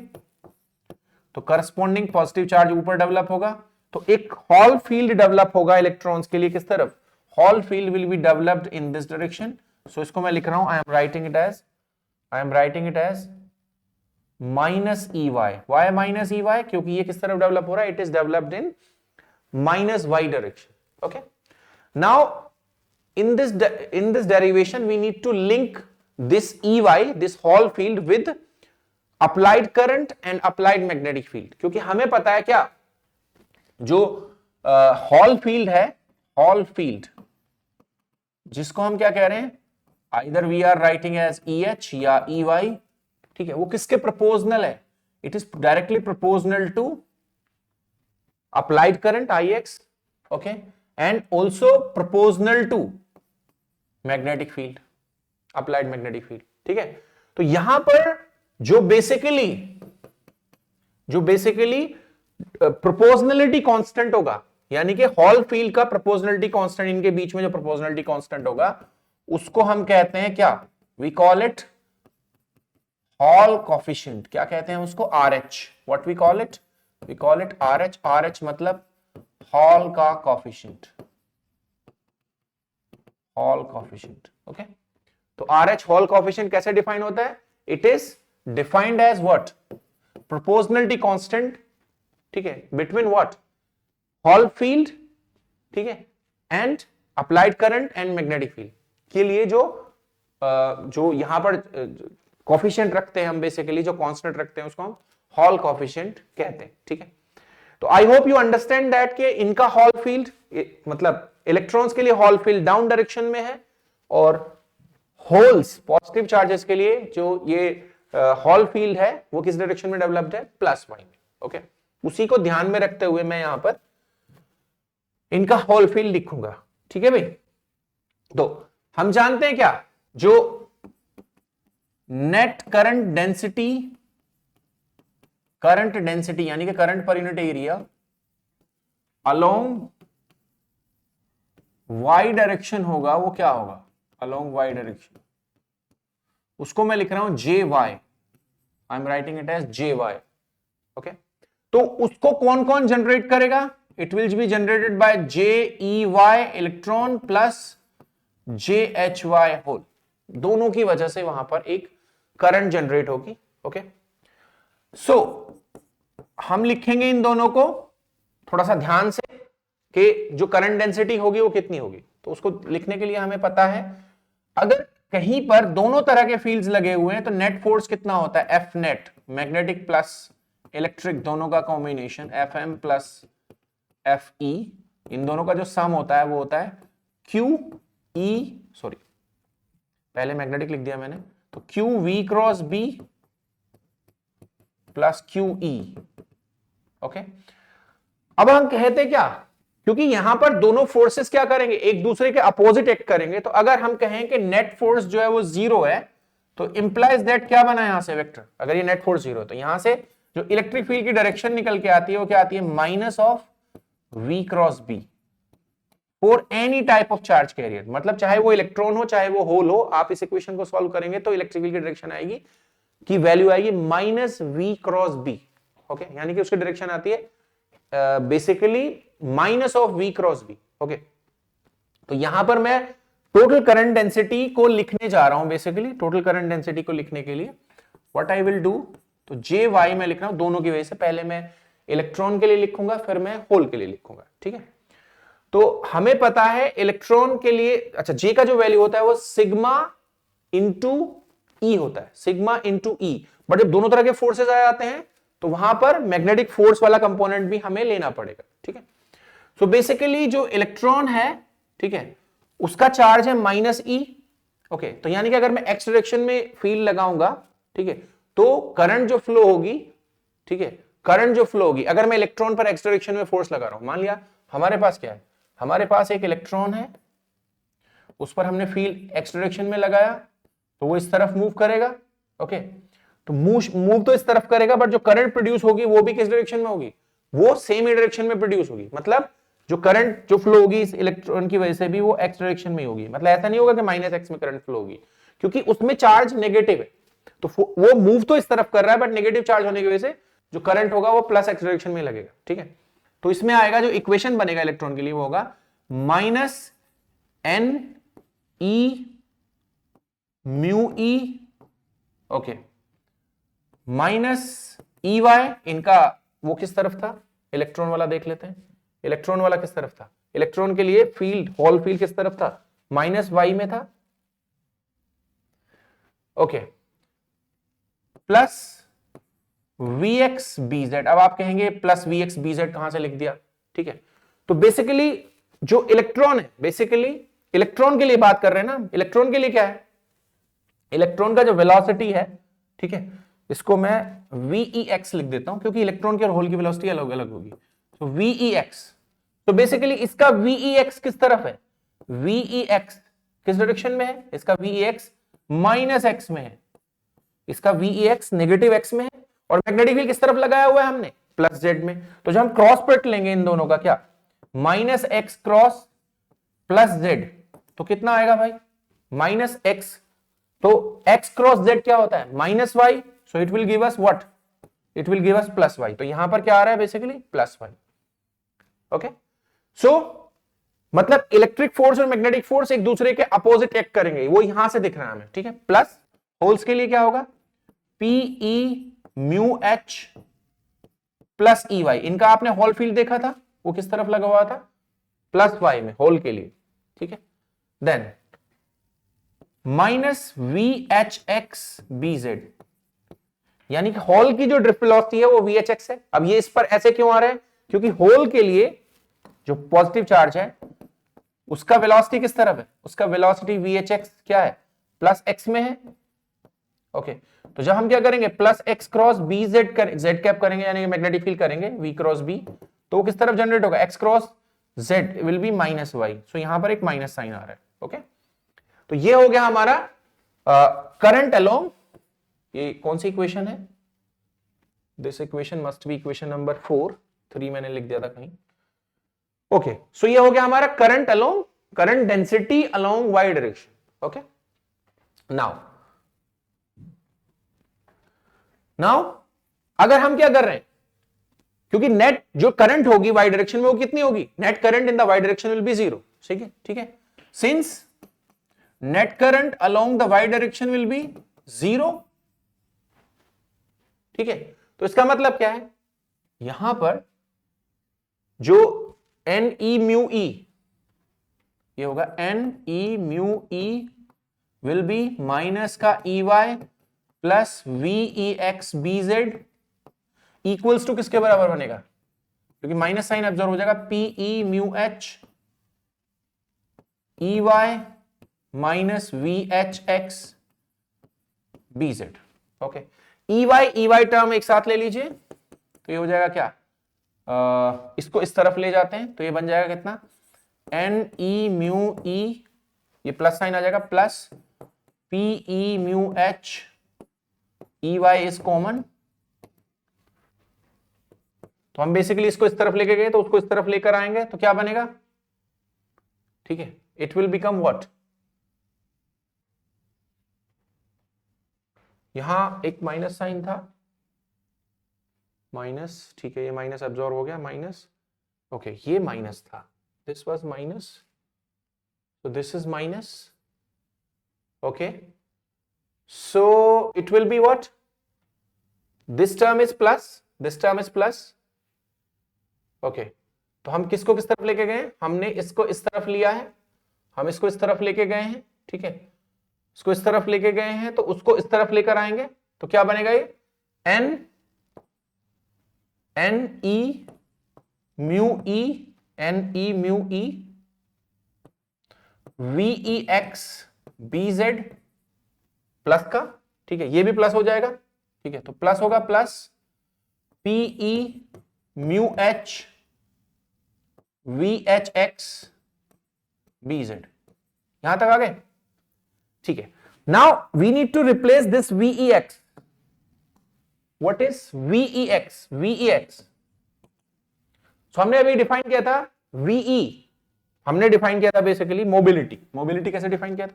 तो करस्पॉन्डिंग पॉजिटिव चार्ज ऊपर डेवलप होगा, तो एक हॉल फील्ड डेवलप होगा इलेक्ट्रॉन्स के लिए किस तरफ, Hall field will be developed in this direction. So इसको मैं लिख रहा हूं, I am writing it as minus E Y. Y minus E Y, क्योंकि ये किस तरफ डेवलप हो रहा है, it is developed in minus Y direction. Okay, now in this derivation we need to link this EY, this Hall field, with applied current and applied magnetic field। क्योंकि हमें पता है क्या, जो हॉल फील्ड है, हॉल फील्ड जिसको हम क्या कह रहे हैं, either we are writing as EH या EY, ठीक है, वो किसके प्रोपोर्शनल है, it is directly proportional to applied current IX, okay, and also proportional to magnetic field, applied magnetic field, ठीक है। तो यहां पर जो बेसिकली प्रोपोर्शनलिटी कांस्टेंट होगा, यानी कि हॉल फील्ड का प्रोपोर्शनलिटी कांस्टेंट, इनके बीच में जो प्रोपोर्शनलिटी कांस्टेंट होगा उसको हम कहते हैं क्या, we call it Hall coefficient. क्या कहते हैं उसको, RH। What we call it, we call it RH। RH मतलब हॉल का कोफिशिएंट, हॉल कोफिशिएंट। ओके, तो RH हॉल कोफिशिएंट कैसे डिफाइन होता है, it is defined as what, proportionality constant, ठीक है, बिटवीन व्हाट, हॉल फील्ड, ठीक है, and applied current and magnetic field के लिए जो यहां पर कोफिशिएंट रखते हैं हम, बेसिकली जो कांस्टेंट रखते हैं उसको हम हॉल कोफिशिएंट कहते हैं, ठीक है। तो I hope you understand that कि इनका हॉल फील्ड, मतलब इलेक्ट्रॉन्स के लिए हॉल फील्ड डाउन डायरेक्शन में है, और होल्स पॉजिटिव चार्जेस के लिए जो ये हॉल फील्ड है वो किस डायरेक्शन में डेवलप्ड है, प्लस वाई में। ओके, उसी को ध्यान में रखते हुए मैं यहां पर इनका हॉल फील्ड लिखूंगा, ठीक है भाई। तो हम जानते हैं क्या, जो नेट करंट डेंसिटी यानी कि current per unit area along Y direction होगा, वो क्या होगा, अलोंग वाई डायरेक्शन, उसको मैं लिख रहा हूं JY, I am writing it as JY। Okay, तो उसको कौन कौन जनरेट करेगा, it will be generated by JEY electron plus JHY hole, दोनों की वजह से वहां पर एक करंट जनरेट होगी। ओके, सो हम लिखेंगे इन दोनों को थोड़ा सा ध्यान से कि जो करंट डेंसिटी होगी वो कितनी होगी। तो उसको लिखने के लिए हमें पता है, अगर कहीं पर दोनों तरह के फील्ड्स लगे हुए हैं तो नेट फोर्स कितना होता है, F net, magnetic plus electric दोनों का कॉम्बिनेशन, FM प्लस FE, इन दोनों का जो सम होता है वो होता है QE, सॉरी पहले मैग्नेटिक लिख दिया मैंने, तो QV cross B plus QE। Okay, अब हम कहते क्या, क्योंकि यहां पर दोनों फोर्सेस क्या करेंगे, एक दूसरे के अपोजिट एक्ट करेंगे, तो अगर हम कहें कि नेट फोर्स जो है वो 0 है, तो इंप्लाइज दैट क्या बना यहां से वेक्टर, अगर ये नेट फोर्स 0 है तो यहां से जो इलेक्ट्रिक फील्ड की डायरेक्शन निकल के आती है वो क्या आती है, minus of V cross B for any type of charge carrier. मतलब चाहे वो इलेक्ट्रॉन हो चाहे वो होल हो, आप इस इक्वेशन को सॉल्व करेंगे तो इलेक्ट्रिक फील्ड की डायरेक्शन आएगी, की वैल्यू आएगी minus V cross B। Okay, यानी कि उसकी डायरेक्शन आती है basically minus of V cross B। Okay, तो यहां पर मैं टोटल करंट डेंसिटी को लिखने जा रहा हूं, बेसिकली टोटल करंट डेंसिटी को लिखने के लिए व्हाट आई विल डू, तो JY मैं लिख रहा हूं दोनों की वजह से, पहले मैं इलेक्ट्रॉन के लिए लिखूंगा फिर मैं होल के लिए लिखूंगा, ठीक है। तो हमें पता है इलेक्ट्रॉन के लिए, अच्छा J का जो वैल्यू होता है वो सिग्मा इंटू E होता है, सिग्मा इंटू E, बट जब दोनों तरह के फोर्सेस आ जाते हैं तो वहां पर मैग्नेटिक फोर्स वाला कंपोनेंट भी हमें लेना पड़ेगा, ठीक है। सो बेसिकली जो इलेक्ट्रॉन है, ठीक है, उसका चार्ज है माइनस E। ओके, तो यानी कि अगर मैं एक्स डायरेक्शन में फील्ड लगाऊंगा, ठीक है, तो करंट जो फ्लो होगी, ठीक है, करंट जो फ्लो होगी, अगर मैं इलेक्ट्रॉन पर एक्स डायरेक्शन में फोर्स लगा रहा हूं, मान लिया हमारे पास क्या है, हमारे पास एक इलेक्ट्रॉन है, उस पर हमने फील्ड एक्स डायरेक्शन में लगाया तो वो इस तरफ मूव करेगा। ओके, तो मूव तो इस तरफ करेगा, बट जो करंट प्रोड्यूस होगी वो भी किस डायरेक्शन में होगी, वो सेम ही डायरेक्शन में प्रोड्यूस होगी। मतलब जो करंट जो फ्लो होगी इस इलेक्ट्रॉन की वजह से भी वो एक्स डायरेक्शन में होगी। मतलब ऐसा नहीं होगा कि माइनस एक्स में करंट फ्लो होगी, क्योंकि उसमें चार्ज नेगेटिव है, तो वो मूव तो इस तरफ कर रहा है बट नेगेटिव चार्ज होने की वजह से जो करंट होगा वो प्लस एक्स डायरेक्शन में लगेगा, ठीक है। तो इसमें आएगा जो इक्वेशन बनेगा इलेक्ट्रॉन के लिए वो होगा minus N E mu E, okay, minus E Y, इनका वो किस तरफ था, इलेक्ट्रॉन वाला देख लेते हैं। इलेक्ट्रॉन वाला किस तरफ था, इलेक्ट्रॉन के लिए फील्ड, हॉल फील्ड किस तरफ था, माइनस वाई में था, okay, plus V X B Z. अब आप कहेंगे plus V X B Z कहां से लिख दिया, ठीक है। तो बेसिकली जो इलेक्ट्रॉन है, बेसिकली इलेक्ट्रॉन के लिए बात कर रहे हैं ना, इलेक्ट्रॉन के लिए क्या है, इलेक्ट्रॉन का जो वेलोसिटी है, ठीक है, इसको मैं वीई एक्स लिख देता हूं क्योंकि इलेक्ट्रॉन की और होल की वेलोसिटी अलग अलग होगी। तो वीई एक्स, तो बेसिकली इसका वीई एक्स किस तरफ है, वीई एक्स किस डायरेक्शन में है, इसका वीई एक्स माइनस एक्स में है, इसका वीई एक्स नेगेटिव एक्स में है, और मैग्नेटिक फील्ड किस तरफ लगाया हुआ है हमने, प्लस जेड में। तो जब हम क्रॉस प्रोडक्ट लेंगे इन दोनों का, क्या, minus X cross plus Z, तो कितना आएगा भाई, माइनस एक्स, तो एक्स क्रॉस जेड क्या होता है, minus Y, so it will give us what, it will give us plus Y. तो यहां पर क्या आ रहा है, basically plus Y, okay. So मतलब इलेक्ट्रिक फोर्स और मैग्नेटिक फोर्स एक दूसरे के अपोजिट एक्ट करेंगे, वो यहां से दिख रहा है हमें, ठीक है। प्लस होल्स के लिए क्या होगा, P E mu H plus E Y, इनका आपने होल फील्ड देखा था, वो किस तरफ लगा हुआ था, प्लस वाई में, होल के लिए, ठीक है। Then minus V H X B Z, यानी कि होल की जो ड्रिफ्ट वेलोसिटी है वो वी एच एक्स है। अब ये इस पर ऐसे क्यों आ रहा है, क्योंकि होल के लिए जो पॉजिटिव चार्ज है उसका वेलोसिटी किस तरफ है, उसका वेलोसिटी वी एच एक्स क्या है, प्लस एक्स में है, ओके। तो जब हम क्या करेंगे, plus X cross B Z Z cap करेंगे, यानी मैग्नेटिक फील्ड करेंगे वी क्रॉस बी, तो वो किस तरफ जनरेट होगा, X cross Z will be minus Y, so यहां पर एक माइनस साइन आ रहा है, ओके। तो ये हो गया हमारा करंट अलोंग, ये कौन सी इक्वेशन है, this equation must be equation number 4, 3 मैंने लिख दिया था कहीं, ओके। सो ये हो गया हमारा current along, current density along Y direction, okay. Now अगर हम क्या कर रहे हैं, क्योंकि नेट जो करंट होगी वाई डायरेक्शन में वो कितनी होगी, net current in the Y direction will be 0, ठीक है, ठीक है। Since net current along the Y direction will be 0, ठीक है। तो इसका मतलब क्या है, यहां पर जो एन ई म्यू ई, ये होगा N E mu E will be minus का E Y plus V E X B Z equals to किसके बराबर बनेगा, क्योंकि माइनस साइन ऑब्जर्व हो जाएगा, P E mu H E Y minus V H X B Z, okay. E Y term एक साथ ले लीजिए, तो ये हो जाएगा क्या, इसको इस तरफ ले जाते हैं तो ये बन जाएगा कितना, एन ई म्यू ई, ये प्लस साइन आ जाएगा, plus P E mu H E Y is common, तो हम बेसिकली इसको इस तरफ लेके गए तो उसको इस तरफ लेकर आएंगे तो क्या बनेगा, ठीक है, इट विल बिकम व्हाट, यहां एक माइनस साइन था, माइनस, ठीक है, ये माइनस अब्जॉर्ब हो गया, माइनस, ओके, ये माइनस था, this was minus, so this is minus, okay, so it will be what, this term is plus, this term is plus, okay। तो हम किसको किस तरफ लेके गए, हमने इसको इस तरफ लिया है, हम इसको इस तरफ लेके गए हैं, ठीक है, इसको इस तरफ लेके गए हैं तो उसको इस तरफ लेकर आएंगे तो क्या बनेगा, ये N E mu E, N E mu E V X B Z plus का, ठीक है, ये भी प्लस हो जाएगा, ठीक है, तो प्लस होगा plus P E mu H V H X B Z, यहां तक आ गए, ठीक है। Now we need to replace this VE X, what is VE X, VE X, so हमने अभी डिफाइन किया था वीई, हमने डिफाइन किया था बेसिकली मोबिलिटी, मोबिलिटी कैसे डिफाइन किया था,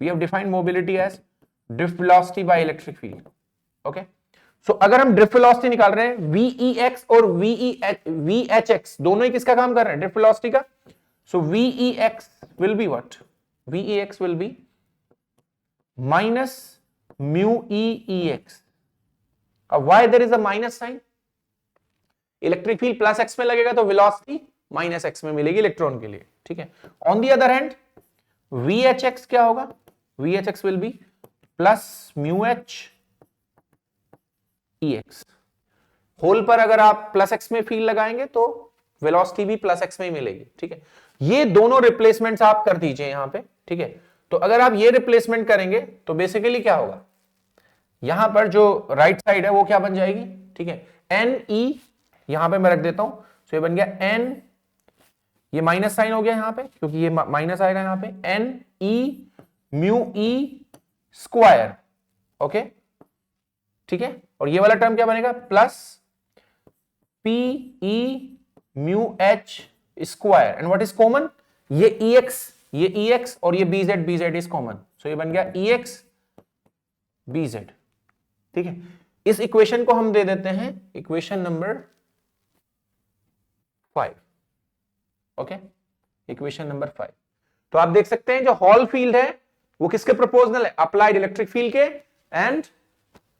we have defined mobility as drift velocity by electric field, okay. So अगर हम ड्रिफ्ट वेलोसिटी निकाल रहे हैं, VEX और VHX दोनों ही किसका काम कर रहे हैं? ड्रिफ्ट वेलोसिटी का. सो VEX will be what? VEX will be minus mu EX. अब why there is a minus sign? Electric field plus x में लगेगा तो वेलोसिटी माइनस एक्स में मिलेगी इलेक्ट्रॉन के लिए. ठीक है. On the other hand VHX क्या होगा? VHX will be plus mu H EX. Hole पर अगर आप प्लस एक्स में फील्ड लगाएंगे तो वेलोसिटी भी प्लस एक्स में ही मिलेगी. ठीक है. ये दोनों रिप्लेसमेंट्स आप कर दीजिए यहां पे. ठीक है. तो अगर आप ये रिप्लेसमेंट करेंगे तो बेसिकली क्या होगा, यहां पर जो राइट साइड है वो क्या बन जाएगी? ठीक है. NE यहां पे मैं रख देता हूं. सो ये बन गया N, ये माइनस साइन हो गया यहां पे क्योंकि ये माइनस आएगा यहां पे. NE mu E square. Okay. ठीक है. और ये वाला टर्म क्या बनेगा? Plus PE mu H square. And what is common? ये EX और ये BZ इज कॉमन. सो ये बन गया EX BZ. ठीक है. इस इक्वेशन को हम दे देते हैं equation number 5. Okay. Equation number 5. तो आप देख सकते हैं जो हॉल फील्ड है वो किसके प्रोपोर्शनल है? अप्लाइड इलेक्ट्रिक फील्ड के एंड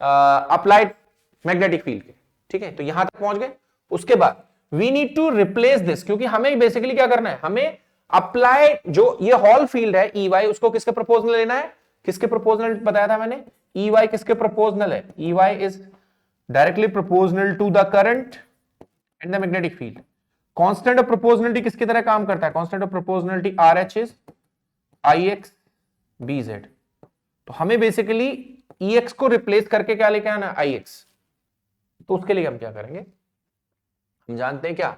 अप्लाइड मैग्नेटिक फील्ड के. ठीक है. तो यहां तक पहुंच गए. उसके बाद we need to replace this, क्योंकि हमें बेसिकली क्या करना है, हमें अप्लाई जो ये हॉल फील्ड है EY उसको किसके प्रोपोर्शनल लेना है? किसके प्रोपोर्शनल बताया था मैंने? EY किसके प्रोपोर्शनल है? EY is directly proportional to the current and the magnetic field. Constant of proportionality किसकी तरह काम करता है? Constant of proportionality RH is IX BZ. तो हमें बेसिकली EX को रिप्लेस करके क्या लेके आना? IX. तो उसके लिए हम क्या करेंगे, हम जानते हैं क्या,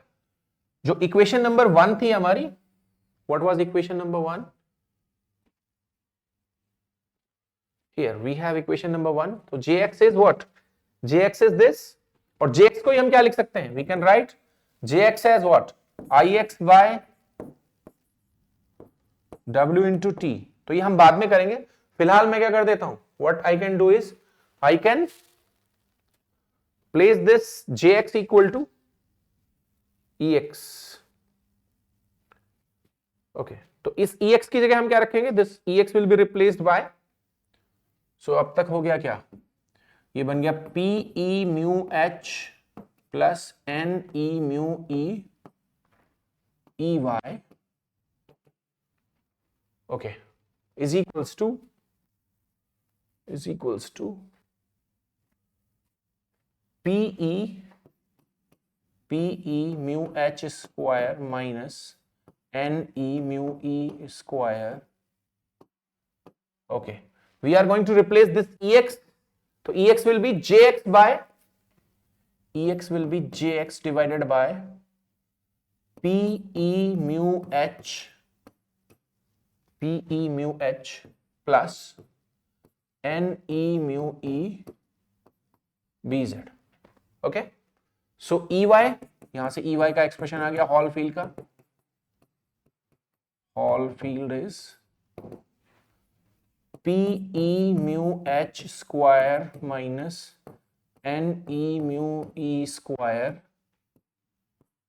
जो इक्वेशन नंबर 1 थी हमारी, what was equation number 1? Here we have equation number 1. तो Jx is what? Jx is this. और Jx को ही हम क्या लिख सकते हैं? We can write Jx as what? IX by W into T. तो ये हम बाद में करेंगे. फिलहाल मैं क्या कर देता हूं, what I can do is I can place this Jx equal to EX. Okay. तो इस EX की जगह हम क्या रखेंगे? This EX will be replaced by. So अब तक हो गया क्या? ये बन गया PE mu H plus NE mu E EY. Okay. Is equals to PE mu H square minus NE mu E square. Okay. We are going to replace this EX. So EX will be JX divided by PE mu H plus NE mu E BZ. Okay. So EY, यहां से EY का expression आ गया hall field का. Hall field is PE mu H square minus NE mu E square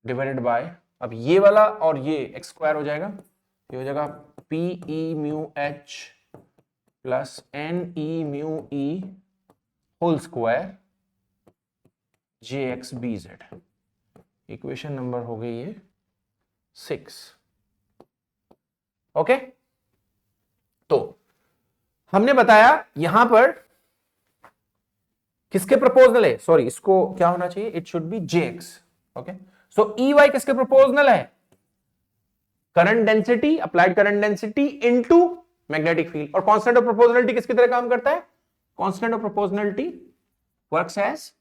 divided bye, अब ये वाला और ये एक्स स्क्वायर हो जाएगा, ये हो जाएगा PE mu H plus NE mu E whole square JX BZ. Equation number हो गई ये 6. ओके. तो हमने बताया यहां पर किसके प्रोपोर्शनल है, सॉरी इसको क्या होना चाहिए, it should be JX. Okay. So EY किसके प्रोपोर्शनल है? Current density, applied current density into magnetic field. और कांस्टेंट ऑफ प्रोपोर्शनलिटी किसकी तरह काम करता है? Constant of proportionality works as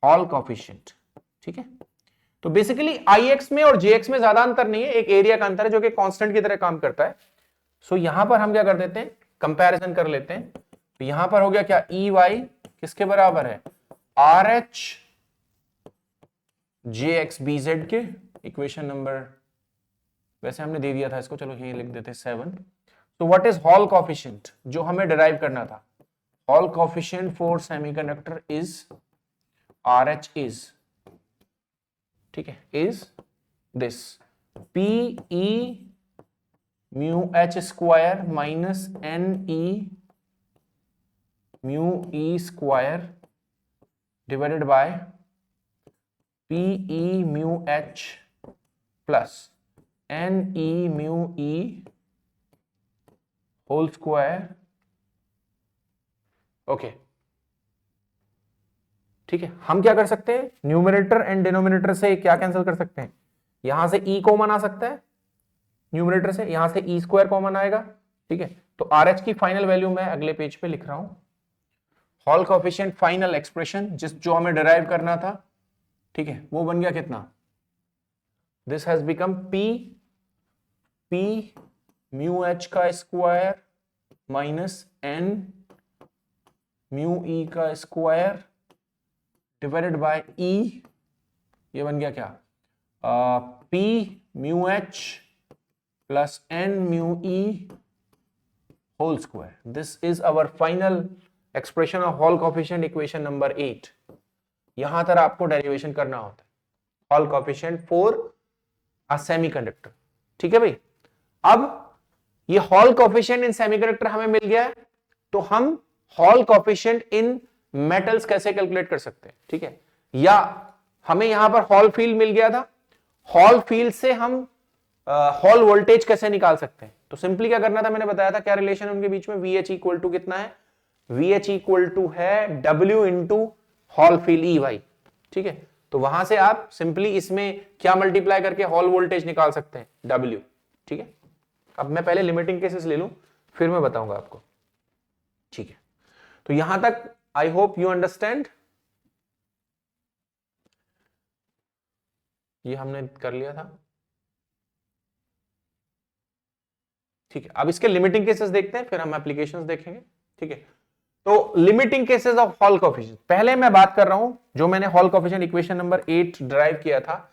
Hall coefficient. ठीक है. तो बेसिकली IX में और JX में ज्यादा अंतर नहीं है, एक एरिया का अंतर है जो कि कांस्टेंट की तरह काम करता है. सो यहां पर हम क्या कर देते हैं, कंपैरिजन कर लेते हैं. तो यहां पर हो गया क्या, EY किसके बराबर है? RH JX BZ के. इक्वेशन नंबर वैसे हमने दे दिया था इसको, चलो यही लिख देते हैं 7. So what is Hall coefficient जो हमें derive करना था? Hall coefficient for semiconductor is RH is, ठीक है, is this PE mu H square minus NE mu E square divided by PE mu H plus NE mu E whole square. Okay, ठीक है। हम क्या कर सकते हैं, न्यूमरेटर एंड डिनोमिनेटर से क्या कैंसिल कर सकते हैं, यहां से ई कॉमन आ सकता है न्यूमरेटर से, यहां से ई स्क्वायर कॉमन आएगा, ठीक है। तो आर एच की फाइनल वैल्यू मैं अगले पेज पे लिख रहा हूं। हॉल कोएफिशिएंट फाइनल एक्सप्रेशन जो हमें डिराइव करना था, ठीक है, वो बन गया कितना, this has become P mu H का square minus N mu E का स्क्वायर डिवाइडेड बाय ई, ये बन गया क्या, P mu H plus N mu E whole square. This is our final expression of Hall coefficient equation number 8। यहां तक आपको derivation करना होता है Hall coefficient for a semiconductor, ठीक है भाई। अब ये हॉल कोएफिशिएंट इन सेमीकंडक्टर हमें मिल गया है, तो हम हॉल कोएफिशिएंट इन मेटल्स कैसे कैलकुलेट कर सकते हैं, ठीक है। या हमें यहां पर हॉल फील्ड मिल गया था, हॉल फील्ड से हम हॉल वोल्टेज कैसे निकाल सकते हैं। तो सिंपली क्या करना था, मैंने बताया था क्या रिलेशन उनके बीच में, VH इक्वल टू कितना है, VH इक्वल टू है W into hall field EY, ठीक है। तो वहां से आप सिंपली इसमें क्या मल्टीप्लाई करके हॉल वोल्टेज निकाल सकते हैं, W, ठीक है। अब मैं पहले लिमिटिंग केसेस ले लूं, फिर मैं बताऊंगा आपको, ठीक है। तो यहां तक आई होप यू अंडरस्टैंड, ये हमने कर लिया था, ठीक है। अब इसके लिमिटिंग केसेस देखते हैं, फिर हम एप्लीकेशंस देखेंगे, ठीक है। तो limiting cases of Hall coefficient, पहले मैं बात कर रहा हूं जो मैंने hall coefficient equation number 8 drive किया था,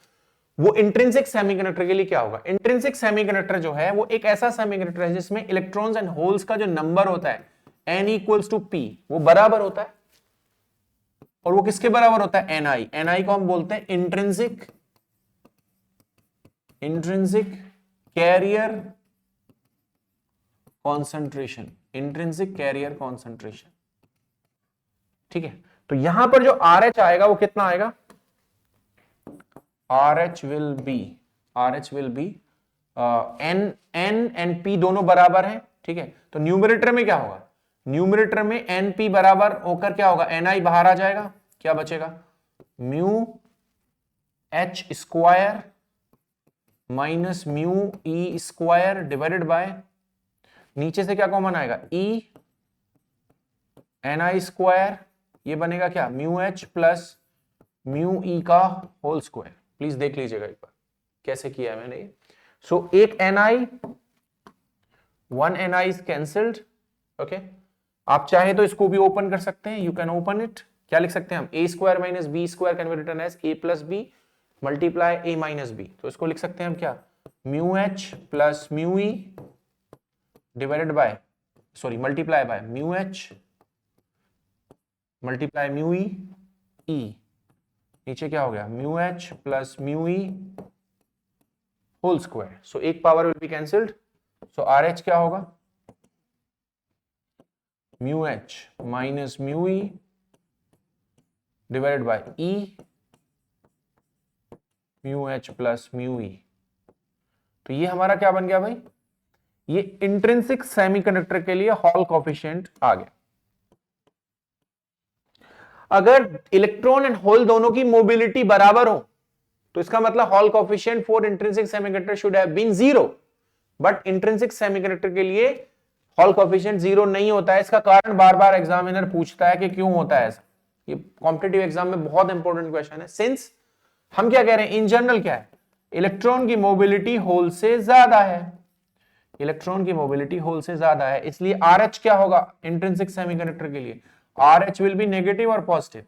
वो इंट्रिंसिक सेमीकंडक्टर के लिए क्या होगा। इंट्रिंसिक सेमीकंडक्टर जो है वो एक ऐसा सेमीकंडक्टर है जिसमें इलेक्ट्रॉन्स एंड होल्स का जो नंबर होता है n इक्वल्स टू p, वो बराबर होता है, और वो किसके बराबर होता है, ni को हम बोलते हैं intrinsic carrier concentration, intrinsic carrier concentration, ठीक है। तो यहां पर जो RH आएगा वो कितना आएगा, RH will be n and p दोनों बराबर है, ठीक है। तो न्यूमरेटर में क्या होगा, न्यूमरेटर में NP बराबर होकर क्या होगा, Ni बाहर आ जाएगा, क्या बचेगा, mu H square minus mu E square divided bye, नीचे से क्या कॉमन आएगा, E Ni स्क्वायर, ये बनेगा क्या, mu H plus mu E का होल स्क्वायर। प्लीज देख लीजिएगा एक बार कैसे किया है मैंने। सो एक Ni, one Ni is cancelled, okay. आप चाहे तो इसको भी ओपन कर सकते हैं, यू कैन ओपन इट, क्या लिख सकते हैं हम, a square minus B square can be written as a plus B multiply a minus B. तो इसको लिख सकते हैं हम क्या, mu H plus mu E divided by, sorry multiply by mu H multiply mu E, नीचे क्या हो गया, mu H plus mu E whole square. So एक power will be cancelled, so R H क्या होगा, mu H minus mu E divided by E mu H plus mu ई। तो ये हमारा क्या बन गया भाई, ये इंट्रिंसिक सेमीकंडक्टर के लिए हॉल कोएफिशिएंट आ गया। अगर इलेक्ट्रॉन एंड होल दोनों की मोबिलिटी बराबर हो तो इसका मतलब Hall coefficient for intrinsic semiconductor should have been 0, but intrinsic semiconductor के लिए हॉल कोएफिशिएंट 0 नहीं होता है। इसका कारण बार बार एग्जामिनर पूछता है कि क्यों होता है ऐसा, ये कॉम्पिटिटिव एग्जाम में बहुत इंपॉर्टेंट क्वेश्चन है। सिंस हम क्या कह रहे हैं, इन जनरल क्या है, इलेक्ट्रॉन की मोबिलिटी होल से ज्यादा है, इलेक्ट्रॉन की मोबिलिटी होल से ज्यादा है, इसलिए RH क्या होगा इंट्रिंसिक सेमीकंडक्टर के लिए, RH विल बी नेगेटिव और positive,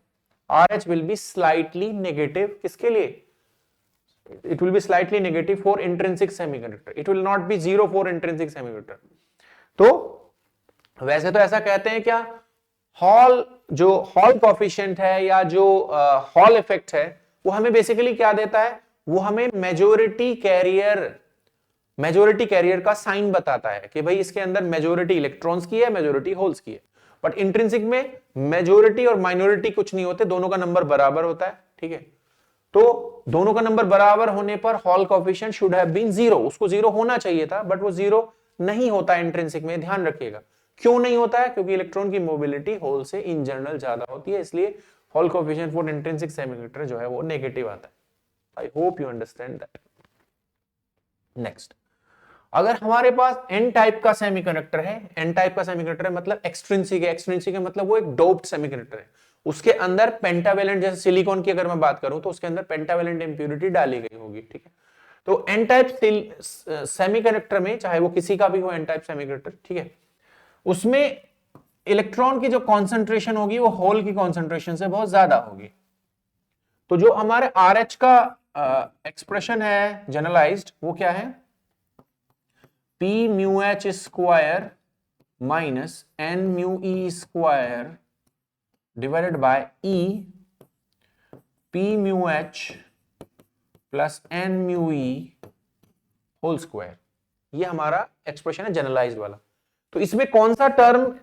RH will be slightly negative, किसके लिए, it will be slightly negative for intrinsic semiconductor, it will not be 0 for intrinsic semiconductor। तो वैसे तो ऐसा कहते हैं क्या, जो हॉल कोफिशिएंट है या जो हॉल इफेक्ट है वो हमें बेसिकली क्या देता है, वो हमें मेजोरिटी कैरियर का साइन बताता है कि भाई इसके अंदर मेजोरिटी इलेक्ट्रॉन्स की है, मेजोरिटी होल्स की है। बट इंट्रिंसिक में मेजोरिटी और माइनॉरिटी कुछ नहीं होते, दोनों का नंबर बराबर होता है। ठीक है, तो दोनों का नंबर बराबर होने पर Hall coefficient should have been 0, उसको 0 होना चाहिए था, बट वो 0 नहीं होता इंट्रिंसिक में, ध्यान रखिएगा। क्यों नहीं होता है? क्योंकि इलेक्ट्रॉन की मोबिलिटी होल से इन जनरल ज्यादा होती है, इसलिए hall coefficient for intrinsic semiconductor जो है वो नेगेटिव आता है। आई hope you understand that. Next, अगर हमारे पास एन टाइप का सेमीकंडक्टर है, एन टाइप का सेमीकंडक्टर है मतलब एक्सट्रिंसिक है, एक्सट्रिंसिक है मतलब वो एक डोप्ड सेमीकंडक्टर है, उसके अंदर पेंटावेलेंट, जैसे सिलिकॉन की अगर मैं बात करूं तो उसके अंदर पेंटावेलेंट इंप्योरिटी डाली गई होगी। ठीक है, तो एन टाइप सेमीकंडक्टर में, चाहे वो किसी का भी हो एन टाइप सेमीकंडक्टर, ठीक है, उसमें इलेक्ट्रॉन की जो कॉन्सेंट्रेशन होगी वो होल की कॉन्सेंट्रेशन से बहुत ज्यादा होगी। तो जो हमारे RH का एक्सप्रेशन है जनरलाइज्ड, वो क्या है, P mu H square minus N mu E square divided by E P mu H plus N mu E whole square. ये हमारा एक्सप्रेशन है जनरलाइज्ड वाला। तो इसमें कौन सा टर्म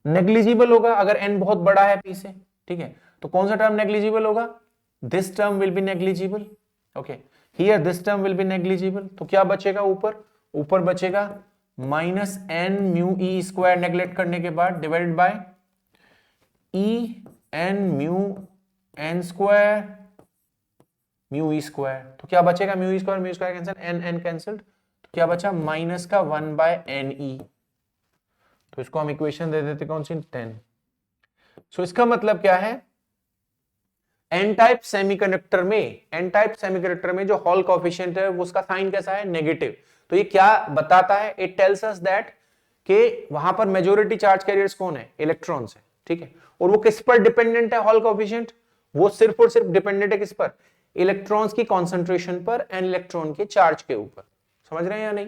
नेग्लिजिबल होगा अगर n बहुत बड़ा है p से? ठीक है, तो कौन सा टर्म नेग्लिजिबल होगा? This term will be negligible. Okay, here this term will be negligible. तो क्या बचेगा ऊपर बचेगा minus n mu E square neglect करने के बाद divided by E n mu n square mu E square. तो क्या बचेगा, mu E square cancel, n cancelled, तो क्या बचा माइनस का 1 बाय एन ई। तो इसको हम इक्वेशन दे देते कौन सी, 10। सो इसका मतलब क्या है, एन टाइप सेमीकंडक्टर में जो हॉल कोएफिशिएंट है वो उसका साइन कैसा है, नेगेटिव। तो ये क्या बताता है, इट टेल्स अस दैट कि वहां पर मेजॉरिटी चार्ज कैरियर्स कौन है, इलेक्ट्रॉन्स है। ठीक है, और वो किस पर डिपेंडेंट है हॉल कोएफिशिएंट, वो सिर्फ और सिर्फ डिपेंडेंट है किस पर, इलेक्ट्रॉन्स की कॉन्सेंट्रेशन पर एंड इलेक्ट्रॉन के चार्ज के ऊपर। समझ रहे हैं या नहीं?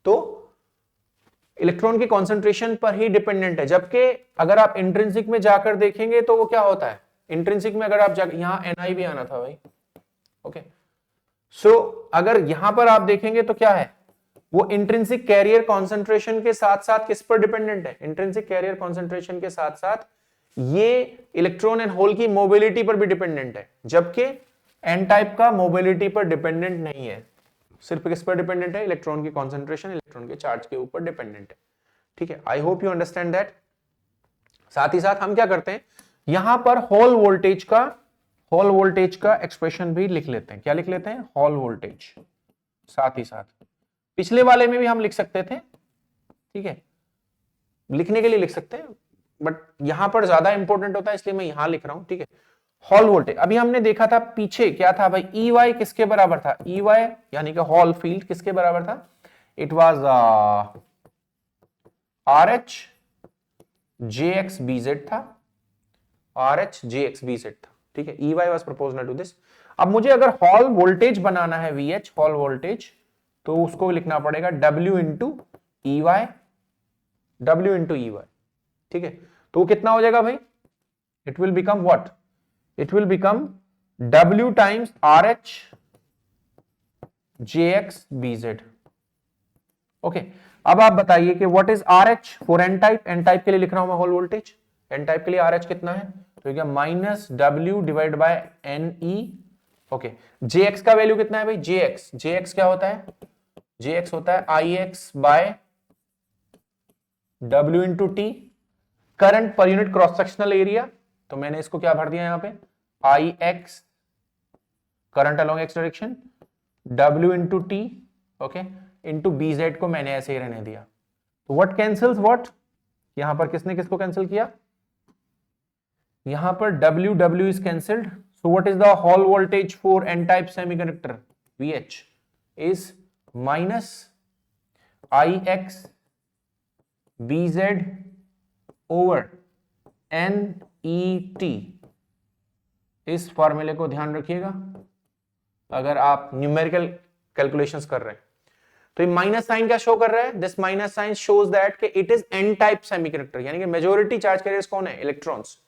तो इलेक्ट्रॉन की कॉन्सेंट्रेशन पर ही डिपेंडेंट है, जबकि अगर आप इंट्रिंसिक में जाकर देखेंगे तो वो क्या होता है, इंट्रिंसिक में अगर आप जाकर, यहां NI भी आना था भाई। ओके, सो अगर यहां पर आप देखेंगे तो क्या है, वो इंट्रिंसिक कैरियर कॉन्सेंट्रेशन के साथ साथ किस पर डिपेंडेंट है, इंट्रिंसिक कैरियर कॉन्सेंट्रेशन के साथ साथ ये इलेक्ट्रॉन एंड होल की मोबिलिटी पर भी डिपेंडेंट है, जबकि एन टाइप का मोबिलिटी पर डिपेंडेंट नहीं है, सिर्फ किस पर डिपेंडेंट है, इलेक्ट्रॉन की कॉन्सेंट्रेशन, इलेक्ट्रॉन के चार्ज के ऊपर डिपेंडेंट है। ठीक है, आई होप यू अंडरस्टैंड दैट। साथ ही साथ हम क्या करते हैं, यहां पर हॉल वोल्टेज का एक्सप्रेशन भी लिख लेते हैं। क्या लिख लेते हैं, हॉल वोल्टेज। साथ ही साथ पिछले वाले में भी हम लिख सकते थे, ठीक है, लिखने के लिए लिख सकते हैं, बट यहां पर ज्यादा इंपॉर्टेंट होता है इसलिए मैं यहां लिख रहा हूं। ठीक है, हॉल वोल्टेज अभी हमने देखा था पीछे क्या था भाई, EY किसके बराबर था, EY यानी कि हॉल फील्ड किसके बराबर था, it was RH JX BZ था, RH JX BZ था। ठीक है, EY was proportional to this. अब मुझे अगर हॉल वोल्टेज बनाना है VH हॉल वोल्टेज, तो उसको लिखना पड़ेगा W into EY, W into EY। ठीक है, तो वो कितना हो जाएगा भाई, it will become what, it will become W times RH JX BZ। Okay, अब आप बताइए कि what is RH for N type, N type के लिए लिख रहा हूं मैं हॉल वोल्टेज, एन टाइप के लिए RH कितना है, तो क्या minus W divide by NE। Okay, JX का वैल्यू कितना है भाई, JX क्या होता है, JX होता है IX by W into T, current per unit cross sectional area. तो मैंने इसको क्या भर दिया यहां पे, IX current along X direction, W into T, okay, into BZ को मैंने ऐसे ही रहने दिया। तो व्हाट कैंसिल्स व्हाट, यहां पर किसने किसको कैंसिल किया, यहां पर W is cancelled. So what is the Hall voltage for N type semiconductor, VH is minus IX BZ over NET। इस फॉर्मूले को ध्यान रखिएगा अगर आप न्यूमेरिकल कैलकुलेशंस कर रहे हैं। तो ये माइनस साइन क्या शो कर रहा है? This minus sign shows that कि it is N type semiconductor, यानी कि मेजॉरिटी चार्ज कैरियर्स कौन है? Electrons.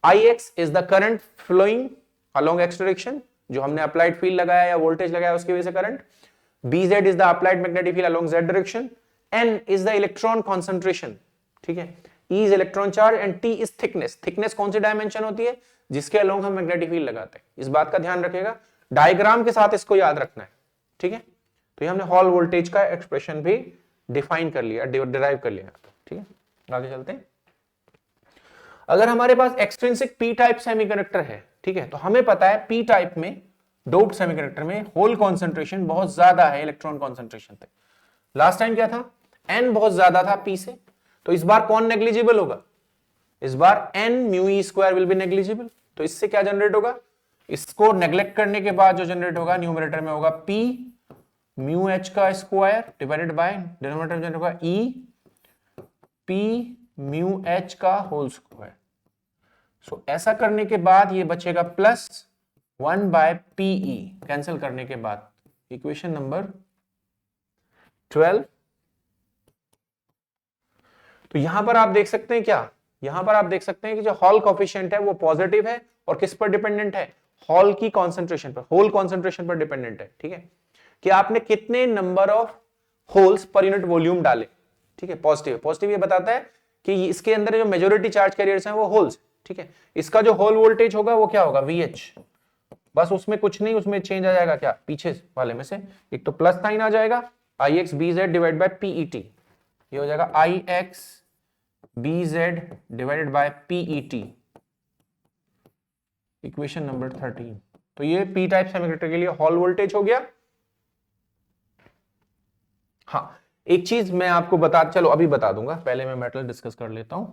Ix is the current flowing along X direction, जो हमने अप्लाइड फील्ड लगाया या वोल्टेज लगाया उसकी वजह से current. Bz is the applied magnetic field along Z direction. N is the electron concentration, ठीक है। E is electron charge and T is thickness. Thickness कौन सी डायमेंशन होती है? जिसके अलोंग हम मैग्नेटिक फील्ड लगाते हैं। इस बात का ध्यान रखिएगा, डायग्राम के साथ इसको याद रखना है, ठीक है। तो ये हमने हॉल वोल्टेज का एक्सप्रेशन भी डिफाइन कर लिया, डिराइव कर लिया, ठीक है। आगे चलते हैं। अगर हमारे पास एक्सट्रिंसिक पी टाइप सेमीकंडक्टर है, ठीक है, तो हमें पता है पी टाइप में, डोप्ड सेमीकंडक्टर में होल कॉन्सेंट्रेशन बहुत ज्यादा है इलेक्ट्रॉन कॉन्सेंट्रेशन से। लास्ट टाइम क्या था? एन बहुत ज्यादा था पी से, तो इस बार कौन नेग्लिजिबल होगा? इस बार N mu E square will be negligible. तो इससे क्या जनरेट होगा? इसको नेग्लेक्ट करने के बाद जो जनरेट होगा न्यूमरेटर में होगा पी म्यू एच का स्क्वायर डिवाइडेड बाय डिनोमिनेटर में जनरेट होगा ई पी म्यू एच का होल स्क्वायर। सो ऐसा करने के बाद ये बचेगा प्लस 1 बाय पीई, कैंसिल करने के बाद इक्वेशन नंबर 12। तो यहां पर आप देख सकते हैं क्या? यहां पर आप देख सकते हैं कि जो हॉल कोफिशिएंट है वो पॉजिटिव है और किस पर डिपेंडेंट है? हॉल की कॉन्सेंट्रेशन पर, होल कॉन्सेंट्रेशन पर डिपेंडेंट है, ठीक है, कि आपने कितने नंबर ऑफ होल्स पर यूनिट वॉल्यूम डाले, ठीक है। पॉजिटिव, पॉजिटिव ये बताता है कि इसके अंदर जो मेजॉरिटी चार्ज कैरियर्स हैं वो होल्स, ठीक है। इसका जो होल वोल्टेज होगा वो क्या होगा? VH। बस उसमें कुछ नहीं, उसमें चेंज आ जाएगा क्या? पीछे वाले में से एक तो प्लस साइन आ जाएगा, Ix BZ divide by PET, ये हो जाएगा Ix BZ divided by PET, equation number 13। तो ये पी टाइप सेमीकंडक्टर के लिए हॉल वोल्टेज हो गया। हाँ, एक चीज मैं आपको चलो अभी बता दूंगा, पहले मैं मेटल डिस्कस कर लेता हूं।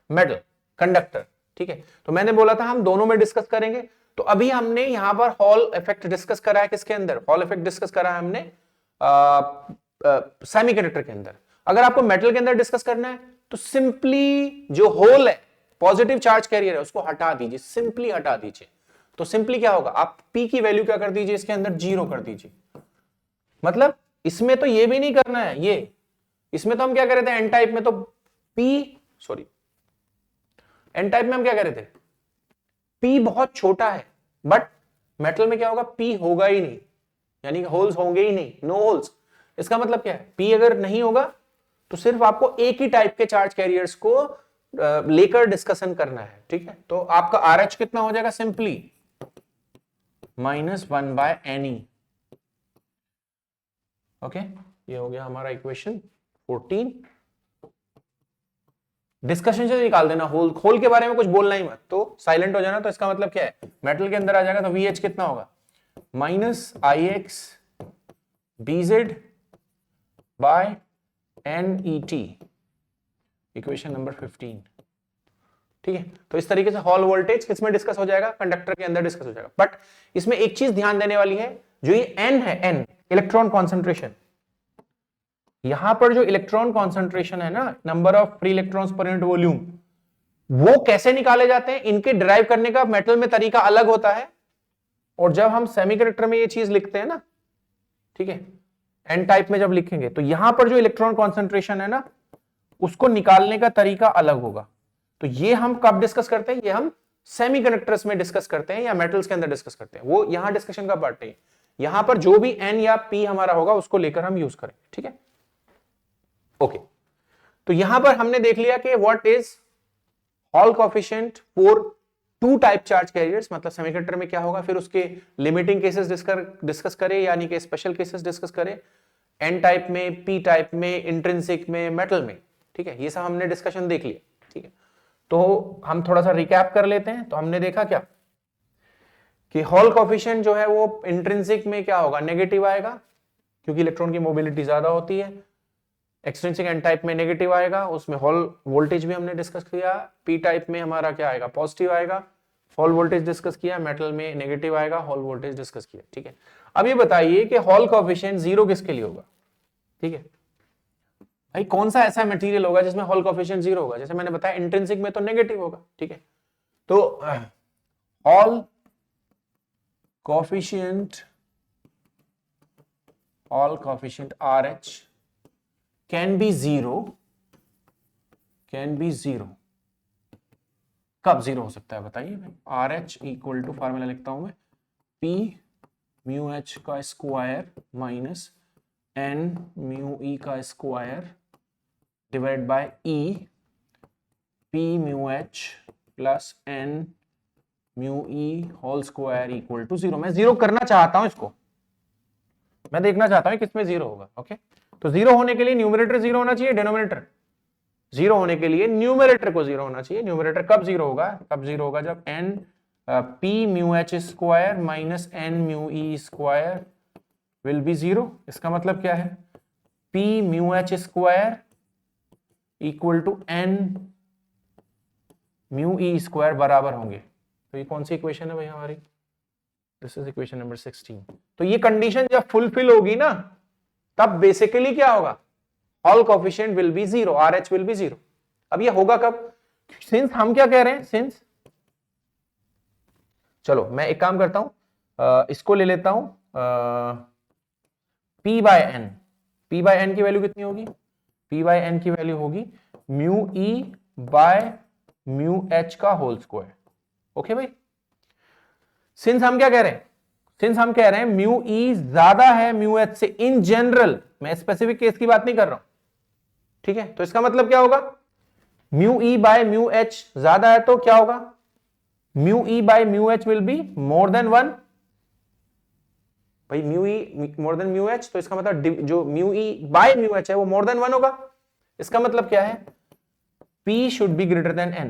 मेटल कंडक्टर, ठीक है, तो मैंने बोला था हम दोनों में डिस्कस करेंगे। तो अभी हमने यहां पर हॉल इफेक्ट डिस्कस करा है, किसके अंदर? हॉल इफेक्ट डिस्कस करा है हमने सेमीकंडक्टर के अंदर। अगर आपको मेटल के अंदर डिस्कस करना है तो सिंपली जो होल है, पॉजिटिव चार्ज कैरियर है, उसको हटा दीजिए, सिंपली हटा दीजिए। तो सिंपली क्या होगा? आप पी की वैल्यू क्या कर दीजिए? इसके अंदर 0 कर दीजिए। मतलब इसमें तो ये भी नहीं करना है, ये इसमें तो हम क्या कर रहे थे एन टाइप में, तो एन टाइप में हम क्या कर रहे थे? पी बहुत छोटा है, बट मेटल में क्या होगा? पी होगा ही नहीं, यानी कि होल्स होंगे ही नहीं, नो होल्स। इसका मतलब क्या है? पी अगर नहीं होगा तो सिर्फ आपको एक ही टाइप के चार्ज कैरियर्स को लेकर डिस्कशन करना है, ठीक है। तो आपका आर एच कितना हो जाएगा? Simply -1 by any, okay. ये हो गया हमारा इक्वेशन 14। डिस्कशन से निकाल देना, होल के बारे में कुछ बोलना ही मत, तो साइलेंट हो जाना। तो इसका मतलब क्या है? मेटल के अंदर आ जाएगा तो VH कितना होगा? -Ix BZ by NET, equation number 15, ठीक है। तो इस तरीके से हॉल वोल्टेज किसमें डिस्कस हो जाएगा? कंडक्टर के अंदर डिस्कस हो जाएगा। बट इसमें एक चीज ध्यान देने वाली है, जो ये N है, N इलेक्ट्रॉन कॉन्सेंट्रेशन, यहां पर जो इलेक्ट्रॉन कॉन्सेंट्रेशन है ना, number of free electrons per unit volume, वो कैसे निकाले जाते हैं? इनके डिराइव करने का मेटल में तरीका अलग होता है, और जब हम सेमीकंडक्टर में ये चीज लिखते हैं ना, ठीक है, एन टाइप में जब लिखेंगे तो यहां पर जो इलेक्ट्रॉन कॉन्सेंट्रेशन है ना, उसको निकालने का तरीका अलग होगा। तो ये हम कब डिस्कस करते हैं? ये हम सेमीकंडक्टर्स में डिस्कस करते हैं या मेटल्स के अंदर डिस्कस करते हैं, वो यहां डिस्कशन का पार्ट नहीं। यहां पर जो भी एन या पी हमारा होगा उसको लेकर हम यूज करेंगे, ठीक है, ओके। तो यहां पर हमने देख लिया कि what is Hall coefficient for two type charge carriers, मतलब सेमीकंडक्टर में क्या होगा, फिर उसके लिमिटिंग केसेस डिस्कस करें, यानी कि स्पेशल केसेस डिस्कस करें, एन टाइप में, पी टाइप में, इंट्रिंसिक में, मेटल में, ठीक है। ये सब हमने डिस्कशन देख लिया, ठीक है। तो हम थोड़ा सा रिकैप कर लेते हैं। तो हमने देखा क्या कि हॉल कोएफिशिएंट जो है वो इंट्रिंसिक में क्या होगा? नेगेटिव आएगा, क्योंकि इलेक्ट्रॉन की मोबिलिटी ज्यादा होती है। एक्सट्रिंसिक एन टाइप में नेगेटिव आएगा, उसमें हॉल वोल्टेज भी हमने डिस्कस किया। पी टाइप में हमारा क्या आएगा? पॉजिटिव आएगा, हॉल वोल्टेज डिस्कस किया। मेटल में नेगेटिव आएगा, हॉल वोल्टेज डिस्कस किया, ठीक है। अब ये बताइए कि हॉल कोएफिशिएंट 0 किसके लिए होगा? ठीक है भाई, कौन सा ऐसा मटेरियल होगा जिसमें हॉल कोएफिशिएंट 0 होगा? जैसे मैंने बताया इंट्रिंसिक में तो नेगेटिव होगा, ठीक है। तो hall coefficient hall coefficient RH can be zero, कब जीरो हो सकता है बताइए भाई? RH इक्वल टू, फॉर्मूला लिखता हूं मैं, P म्यू H का square minus N mu E का square divide by E P mu H plus N mu E whole square equal to zero. मैं जीरो करना चाहता हूं इसको, मैं देखना चाहता हूं किसमें जीरो होगा। ओके, तो जीरो होने के लिए न्यूमरेटर जीरो होना चाहिए, डिनोमिनेटर जीरो होने के लिए न्यूमरेटर को जीरो होना चाहिए। न्यूमरेटर कब जीरो होगा? कब जीरो होगा? जब N P mu H square minus N mu E square will be zero. इसका मतलब क्या है? P mu H square equal to N mu E square बराबर होंगे। तो ये कौन सी इक्वेशन है भाई हमारी? This is equation number 16। तो ये कंडीशन जब फुलफिल होगी ना, तब बेसिकली क्या होगा? Hall coefficient will be zero, RH will be zero. अब ये होगा कब? सिंस हम क्या कह रहे हैं, सिंस, चलो मैं एक काम करता हूं, इसको ले लेता हूं, P by N. P by N की वैल्यू कितनी होगी? P बाय एन की वैल्यू होगी mu E by mu H का होल स्क्वायर। ओके भाई, सिंस हम क्या कह रहे हैं? सिंस हम कह रहे हैं म्यू E ज्यादा है म्यू H से इन जनरल, मैं स्पेसिफिक केस की बात नहीं कर रहा हूं, ठीक है? तो इसका मतलब क्या होगा? Mu E by mu H ज्यादा है तो क्या होगा? Mu E by mu H will be more than one. भाई mu E more than mu H, तो इसका मतलब जो mu E by mu H है वो मोर देन वन होगा। इसका मतलब क्या है? P should be greater than N,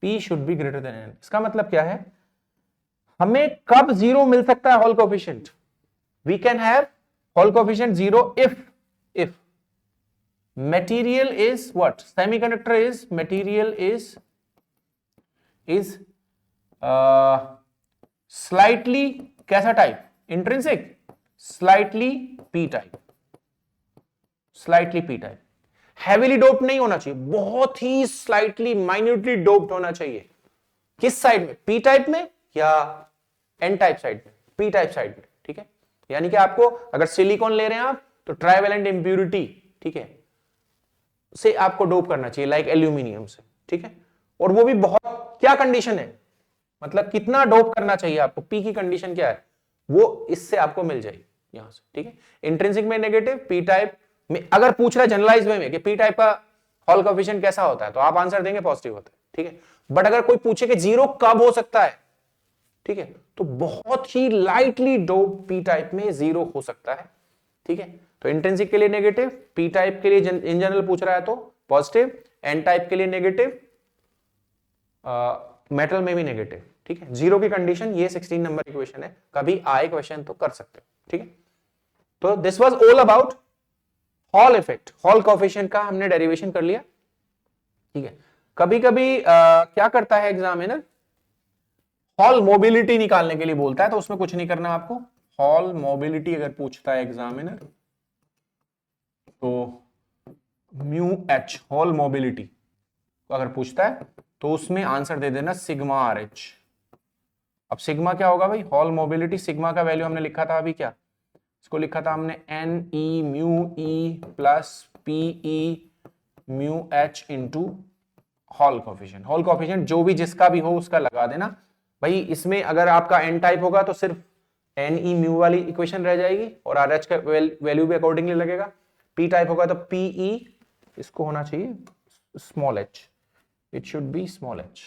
P should be greater than N। इसका मतलब क्या है? हमें कब जीरो मिल सकता है Hall coefficient? We can have Hall coefficient zero if material is what? Semiconductor is, material is slightly कैसा type? Intrinsic, slightly p type, slightly p type. Heavily doped नहीं होना चाहिए, बहुत ही स्लाइटली माइन्यूटली डोप्ड होना चाहिए। किस साइड में? p type में या n टाइप साइड में? p टाइप साइड में, ठीक है? यानी कि आपको अगर सिलिकॉन ले रहे हैं आप, तो ट्राइवेलेंट इंप्यूरिटी, ठीक है, से आपको डोप करना चाहिए, लाइक एल्यूमिनियम से, ठीक है? और वो भी बहुत, क्या कंडीशन है, मतलब कितना डोप करना चाहिए आपको, पी की कंडीशन क्या है, वो इससे आपको मिल जाएगी यहां से, ठीक है? इंट्रिंसिक में नेगेटिव, पी टाइप में अगर पूछ रहा है जनरलाइज में कि पी टाइप का हॉल कोएफिशिएंट कैसा होता है, तो आप आंसर देंगे पॉजिटिव होता है, ठीक है? बट अगर कोई पूछे कि जीरो कब हो सकता है, ठीक है, तो बहुत ही लाइटली डोप पी टाइप में जीरो हो सकता है, ठीक है? तो इंट्रिंसिक के लिए नेगेटिव, पी टाइप के लिए इन जनरल पूछ रहा है तो पॉजिटिव, एन टाइप के लिए नेगेटिव, मेटल में भी नेगेटिव, ठीक है? जीरो की कंडीशन, ये 16 नंबर इक्वेशन है, कभी आए क्वेश्चन तो कर सकते हो, ठीक है? तो this was all about hall effect. Hall coefficient का हमने डेरिवेशन कर लिया, ठीक है? कभी कभी क्या करता है एग्जामिनर, हॉल मोबिलिटी निकालने के लिए बोलता है, तो उसमें कुछ नहीं करना आपको। हॉल मोबिलिटी अगर पूछता है एग्जामिनर, तो म्यू H हॉल मोबिलिटी अगर पूछता है तो उसमें आंसर दे देना सिग्मा RH। अब सिग्मा क्या होगा भाई? हॉल मोबिलिटी, सिग्मा का वैल्यू हमने लिखा था अभी, क्या इसको लिखा था हमने? NE mu E plus PE mu H into hall coefficient. Hall coefficient जो भी जिसका भी हो उसका लगा देना भाई। इसमें अगर आपका N टाइप होगा तो सिर्फ NE म्यू वाली इक्वेशन रह जाएगी और RH का वैल्यू भी अकॉर्डिंगली लगेगा। P टाइप होगा तो PE, इसको होना चाहिए small h, it should B small h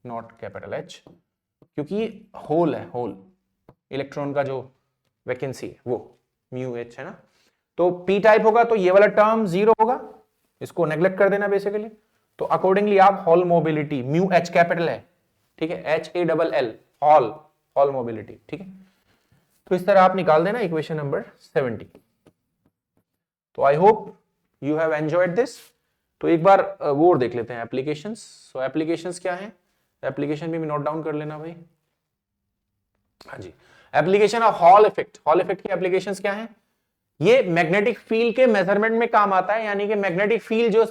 not capital H, क्योंकि होल है, होल इलेक्ट्रॉन का जो वैकेंसी है वो म्यू H है ना। तो P टाइप होगा तो ये वाला टर्म जीरो होगा, इसको नेग्लेक्ट कर देना बेसिकली। तो अकॉर्डिंगली आप hall mobility, mu H capital है, ठीक है, HALL हॉल, हॉल मोबिलिटी, ठीक है? तो इस तरह आप निकाल देना इक्वेशन नंबर 70। तो I hope you have enjoyed this. तो एक बार वो देख लेते हैं एप्लीकेशंस। सो एप्लीकेशंस क्या है, एप्लीकेशन भी नोट डाउन कर लेना भाई। हाँ जी, application of Hall effect. Hall effect की एप्लीकेशंस क्या है? ये मैग्नेटिक फील्ड के मेजरमेंट में काम आता है, यानी कि मैग्नेटिक फील्ड जो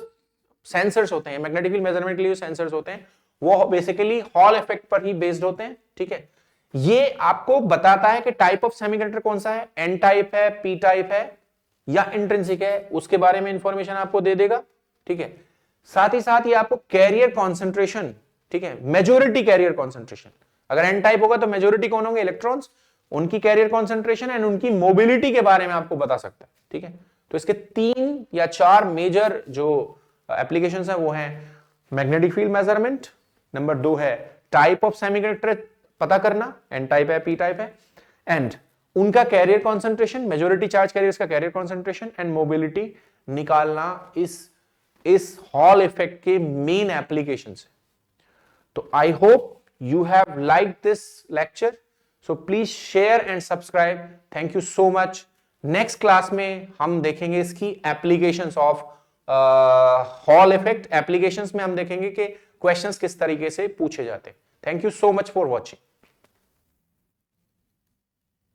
सेंसर्स होते हैं, मैग्नेटिक फील्ड मेजरमेंट के लिए जो सेंसर्स होते हैं वो बेसिकली हॉल इफेक्ट पर ही बेस्ड होते हैं, ठीक है? ये आपको बताता है कि टाइप ऑफ सेमीकंडक्टर कौन सा है, एन टाइप है, पी टाइप है, या इंट्रिंसिक है उसके बारे में इंफॉर्मेशन आपको दे देगा, ठीक है। साथ ही साथ ये आपको कैरियर कॉन्सेंट्रेशन, ठीक है, मेजोरिटी कैरियर कॉन्सेंट्रेशन, अगर एन टाइप होगा तो मेजोरिटी कौन होंगे, इलेक्ट्रॉन्स, उनकी कैरियर कॉन्सेंट्रेशन एंड उनकी मोबिलिटी के बारे में आपको बता सकता है, ठीक है। तो इसके 3 या 4 मेजर जो एप्लीकेशंस हैं वो हैं मैग्नेटिक फील्ड मेजरमेंट, नंबर 2 है टाइप ऑफ सेमीकंडक्टर पता करना, एन टाइप है पी टाइप है, एंड उनका carrier concentration, majority charge carriers का कैरियर कॉन्सेंट्रेशन एंड मोबिलिटी निकालना इस हॉल इफेक्ट के मेन एप्लीकेशन है। तो I hope you have liked this lecture, so please share and subscribe. Thank you so much. Next class में हम देखेंगे इसकी applications of Hall effect, applications में हम देखेंगे कि क्वेश्चंस किस तरीके से पूछे जाते हैं। Thank you so much for watching.